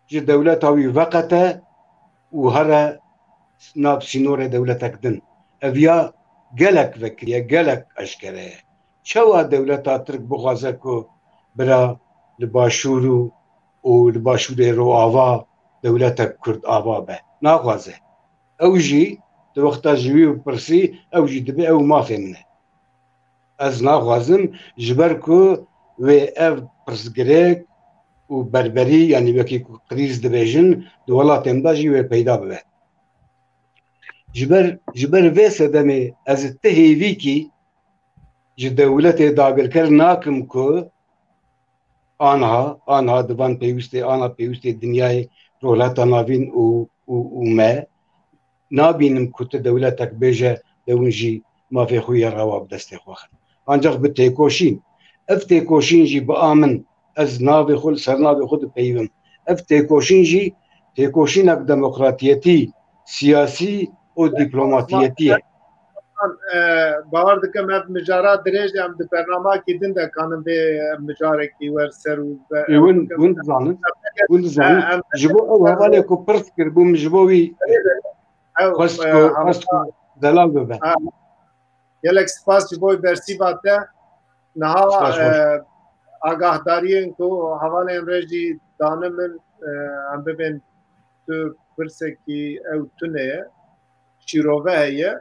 ji dewleta wî veqete û here nav sînorê dewletek din. Ev ya gelek vekiriye, gelek eşkere ye. Çawa dewleta Tirk bixwaze ku bira li başûr û li başûrê Rojava dewletek Kurd ava be? Naxwaze. Ew jî di wexta ji wî bipirsî, ew jî dibe ew mafê min e. Ez naxwazim ji ber ku wê ev pirsgirêk û berberî, yanî wekî ku qrîz dibêjin, di welatên da jî wê peyda bibe. Ji ber vê sedemê ez ti hêvîkî ji dewletê dagirker nakim ku anha divan pêwîstê, ana pêwîstê dinyayê roleta navîn û me nabînim ku tu dewletek bêje dewin jî mafê xwe ya rewa bi destê xwe xin. Ancak bi têkoşîn, ev têkoşîn jî bi amin, ez navê xwe li ser navê xwe dipeyivim. Ev têkoşîn jî têkoşînek demokratiyetî, siyasî û dîplomatiyetî ye. باور dikim ev mijara dirêj em di bernamakî din de kanin vê mijarekî wer ser û hûn dizanin ji bo ew hevalê ku pirs kirbûm ji bo wî xwest ku zelal bibe. Gelek spas ji bo bersîva te niha agahdariên ku hevalên re jî danim min em bibên tu pirsekî ew tune ye, şîrove heye.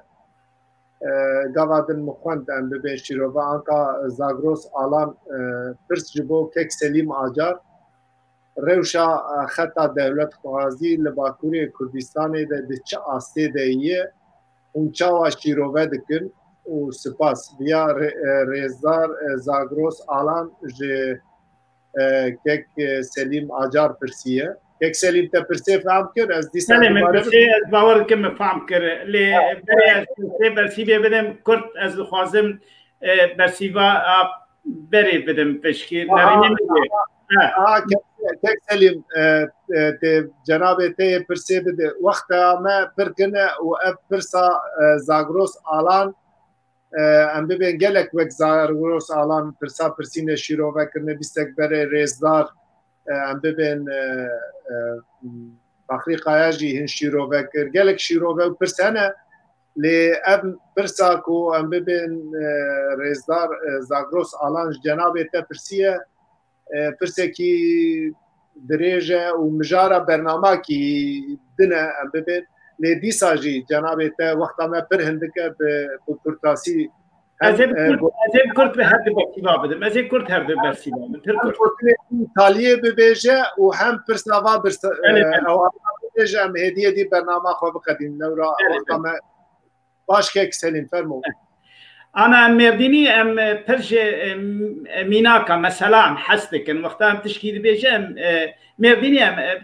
Gavadin muxwend em bibên şîrove anka Zagros alan pirs ji bo Kek Selîm Acar rewşa xeta dewlet xwazî li Bakurê Kurdistanê de di çi astê de ye hûn çawa şîrove dikin û spas ya Rêzdar Zagros alan ji Kek Selîm Acar pirsiye. Kek Selîm te pirsê fehm kir ez dîsa ez bawer dikim me fehm kir lê berê ez pirsê bersîvê bidim Kurd ez dixwazim bersîva berê bidim pişkî nerînê Kek Selîm cenabê te yê pirsê bide wexta me pirkine û ev pirsa Zagros alan em bibên gelek wek Zagros alan pirsa pirsîne şîrove kirine bîstek berê Rêzdar em bibên Faxrî Qaya jî hin şîrove kir gelek şîrove û pirs hene lê ev pirsa ku em bibên Rêzdar Zagros alan ji cenabê te pirsiye pirsekî dirêj e û mijara bernamakî din e em bibên lê dîsa jî cenabê te wexta me pir hindik e bi kurtasî Ez ê Kurd bi her di bersîva bidim. Ez ê Kurd her di bersîva bidim. Taliyê bibêje û hem pirsava جام هدیه دی برنامه خو بقدیم نورا وقتم باش که سلیم فرمو أنا مرديني برج ميناكا مثلا حسدك وقتها تشكي بيجي مرديني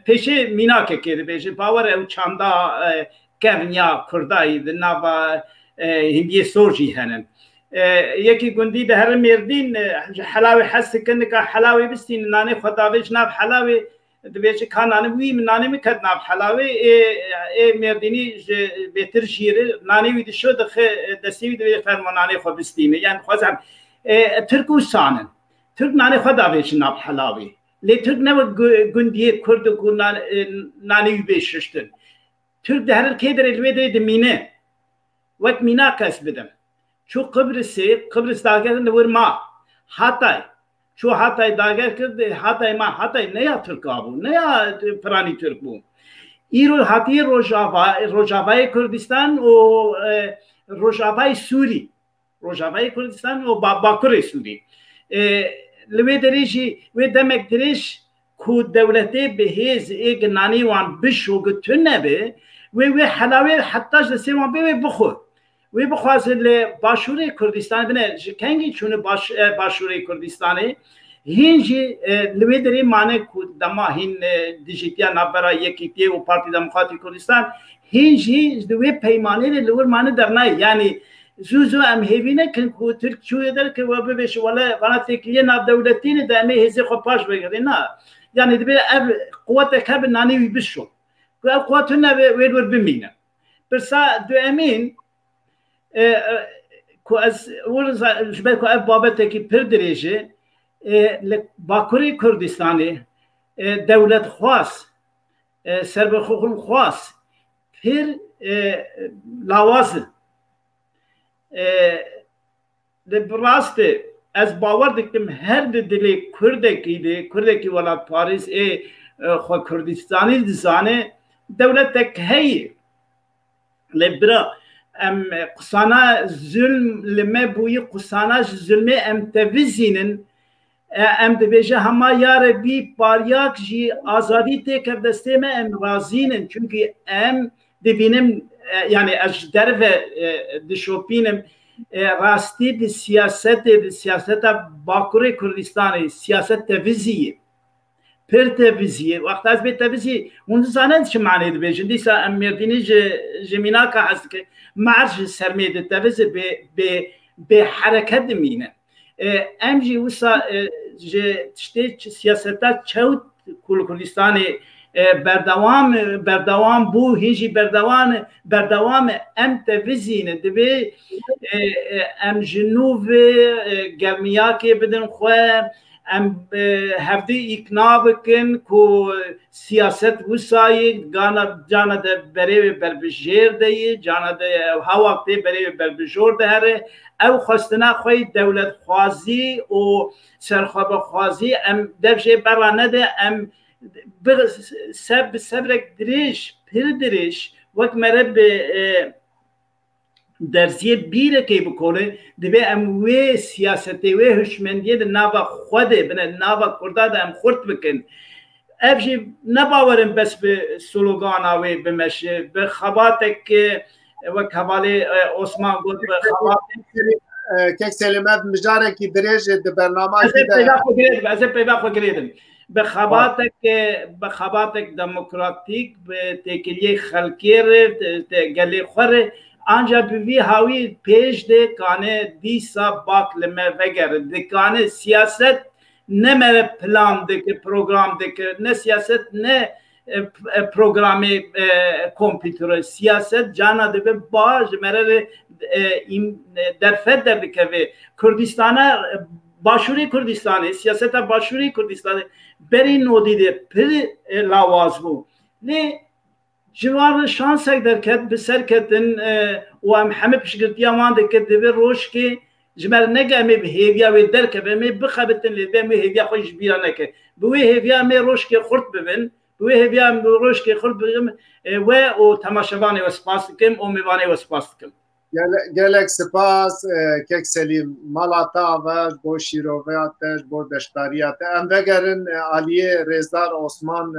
بيجي ميناكا كده بيجي باور أو چاندا كافنيا كرداي دنابا هندي سورجي هنن يكي قندي ده هر مردين حلاوي حسدك إنك حلاوي بستين ناني خداويش ناب حلاوي دبیچه کانانه وی نانی میکرد ناب حلاوه مردینی بهتر شیره نانی وی دشو دستی وی دبی فرمانانی خو بستیمه یعنی خوازم ترکوستانن ترک نانی خو داویش ناب حلاوه لی ترک نو گندیه کرد و نانی وی بششتن ترک ده هر کی در الوی در مینه وقت مینا کس بدم چو قبرس داگر نور ما حتی شو حتی داگر کرد حتی ما حتی نیا ترک آبو نیا پرانی ترک بو ایرو حتی روجاوای کردستان و روجاوای سوری روجاوای کردستان و باکور سوری لوی دریشی و دمک دریش کو دولتی بهیز ایگ نانی وان بشو گتونه به و حلاوه حتی جلسه وان به بخور وی بخواست باشوری کردستان بنه کنگی چونه باشوری کردستانه هینجی لوی دری مانه کود دما هین دیجیتیا نبرا یکی تی و پارتی دموکراتی کردستان هینجی لوی پیمانه لور مانه درنای یعنی زوزو ام هیوینه کن کو ترک چوی در که و ببیش ولی تکلیه ناب دولتینه دامه هزی خو پاش بگیره نه یعنی دبی قوت کب نانی وی بشو که قوت نه ویدور بمینه برسا دو امین کو از ورز جبه کو اف بابت کی پر درجه باکوری کردستانی دولت خاص سربخون خاص پر لواز براست از باور دکتم هر دلی کردکی ولاد پاریس خو کردستانی دزانه دولت تک هی لبرا ام قصانا ظلم لما بوي قصانا ظلم ام توزينن ام دبيجه هما يا ربي بارياك جي آزادي تك دسته ما ام رازينن çünkü ام دبينم يعني اجدر و دشوبينم راستی د سیاست باکوری کردستان سیاست توزیه پر توزیه وقت از به توزیه اون زنان چه معنی دبیجن دیسا ام مردینی جمینا که هست که معرج سرمایه توزیه به حرکت مینه امجی وسا تشتی سیاستا چوت کردستان بردوام بو هیچی بردوام ام توزینه دبی ام جنوب گرمیا که بدن خواه ام هفته اقناع بکن که سیاست وسایی جانا ده بره بربجیر ده جانا ده هوا وقتی بره بربجور ده هره او خواستنا خوی دولت خوازی و سرخواب خوازی ام دفشه برانه ده ام سبرك دريش بير دريش وقت مرة درزية بيرة كي بقوله دبي أم وي سياسة وي هشمندية النابا خوده بنا النابا كردا ده أم خورت بكن أبجي نباورم بس بسلوغانا وي بمشي بخباتك وقت حوالي عثمان قلت بخباتك كيك سلمات مجارة كي دريش برنامج أزي بيبا خو قريدم بخباتك دموکراتیک به تکلیه خلکیر گلی خوره آنجا بی هاوی پیش ده کانه دیسا باک لمه وگر ده کانه سیاست نه مره پلان ده که پروگرام ده که نه سیاست نه پروگرام کامپیوتر سیاست جانا ده به باج مره درفت ده بکوه کردستانه باشوری کردستانه سیاست باشوری کردستانه بری نودیده پر لاواز بو نه جوار شانس اگر کد بسر کدن و هم همه پیشگیری آمان دکت دوی روش که جمر نگه به هیویا و در که به می بخابتن لیده می هیویا خویش بیرا نکه بوی هیویا می روش که خورد ببین بوی هیویا می روش که خورد ببین و تماشاوانه و سپاس کم و میوانه و سپاس کم گلک سپاس کک سلیم مالاتا و بو شیرویاتش بو دشتاریات ام وگرن علیه رزدار عثمان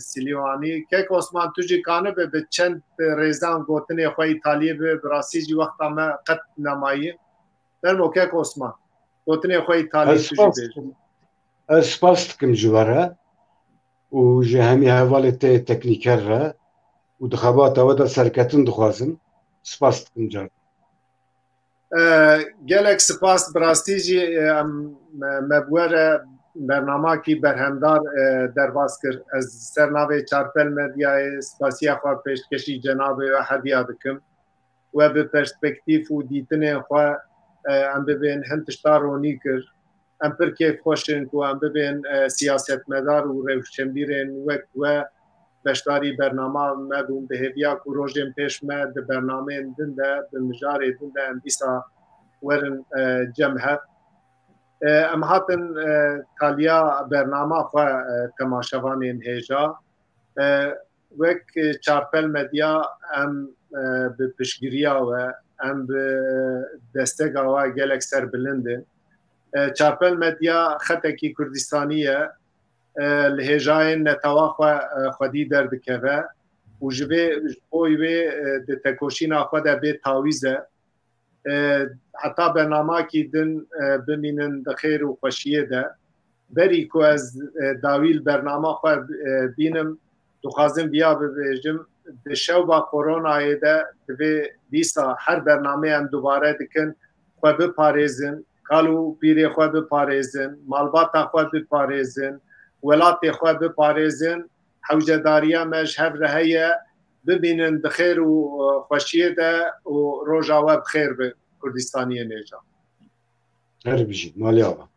سلیوانی که عثمان توجی کانه به چند ریزان گوتنی خواه ایتالیه به براسی جی وقت ما قد نمایی درمو که عثمان گوتنی خواه ایتالیه توجی بیش اسپاس دکم جواره و جه همی حواله تکنیکر را و دخوات اودا سرکتن دخوازم سپاس دکم جار گلک سپاس براستی جی مبوره برنامه کی برهمدار درباز کرد از سرناوی چارپل مدیای سپاسی خواه پیشکشی جناب و هدیه دکم و به پرسپکتیف و دیتن خواه ام ببین هنتشتا رونی کرد ام پر کیف خوشن که ام ببین سیاست مدار و روشنبیرن وقت و بشتاری برنامه مدون به هدیه که روژن پیش مد برنامه دنده به مجار دنده ام بیسا ورن جمعه ام هاتن تالیا برنامه خواه تماشاوانین هیجا وک چارپل مدیا ام به پشگیریا و ام به دستگاه و گلک سر بلنده چارپل مدیا خطکی کردستانیه لهجاین نتوا خودی درد که و جبه اوی ده تکوشینا خود به تاویزه حتی برنامه کی دن بمینن دخیر و خوشیه ده بری که از داویل برنامه خود بینم دخوازم بیا ببیجم ده شو با کرونا ده به دیسا هر برنامه هم دوباره دکن خود بپاریزن کالو پیری خود بپاریزن مالباتا خود بپاریزن ولات خود بپاریزن حوجداریا مش هف رهیه ببینن بخیر و خوشیه ده و روژاوه بخیر به کردستانی نیجا هر بیجید مالی آبا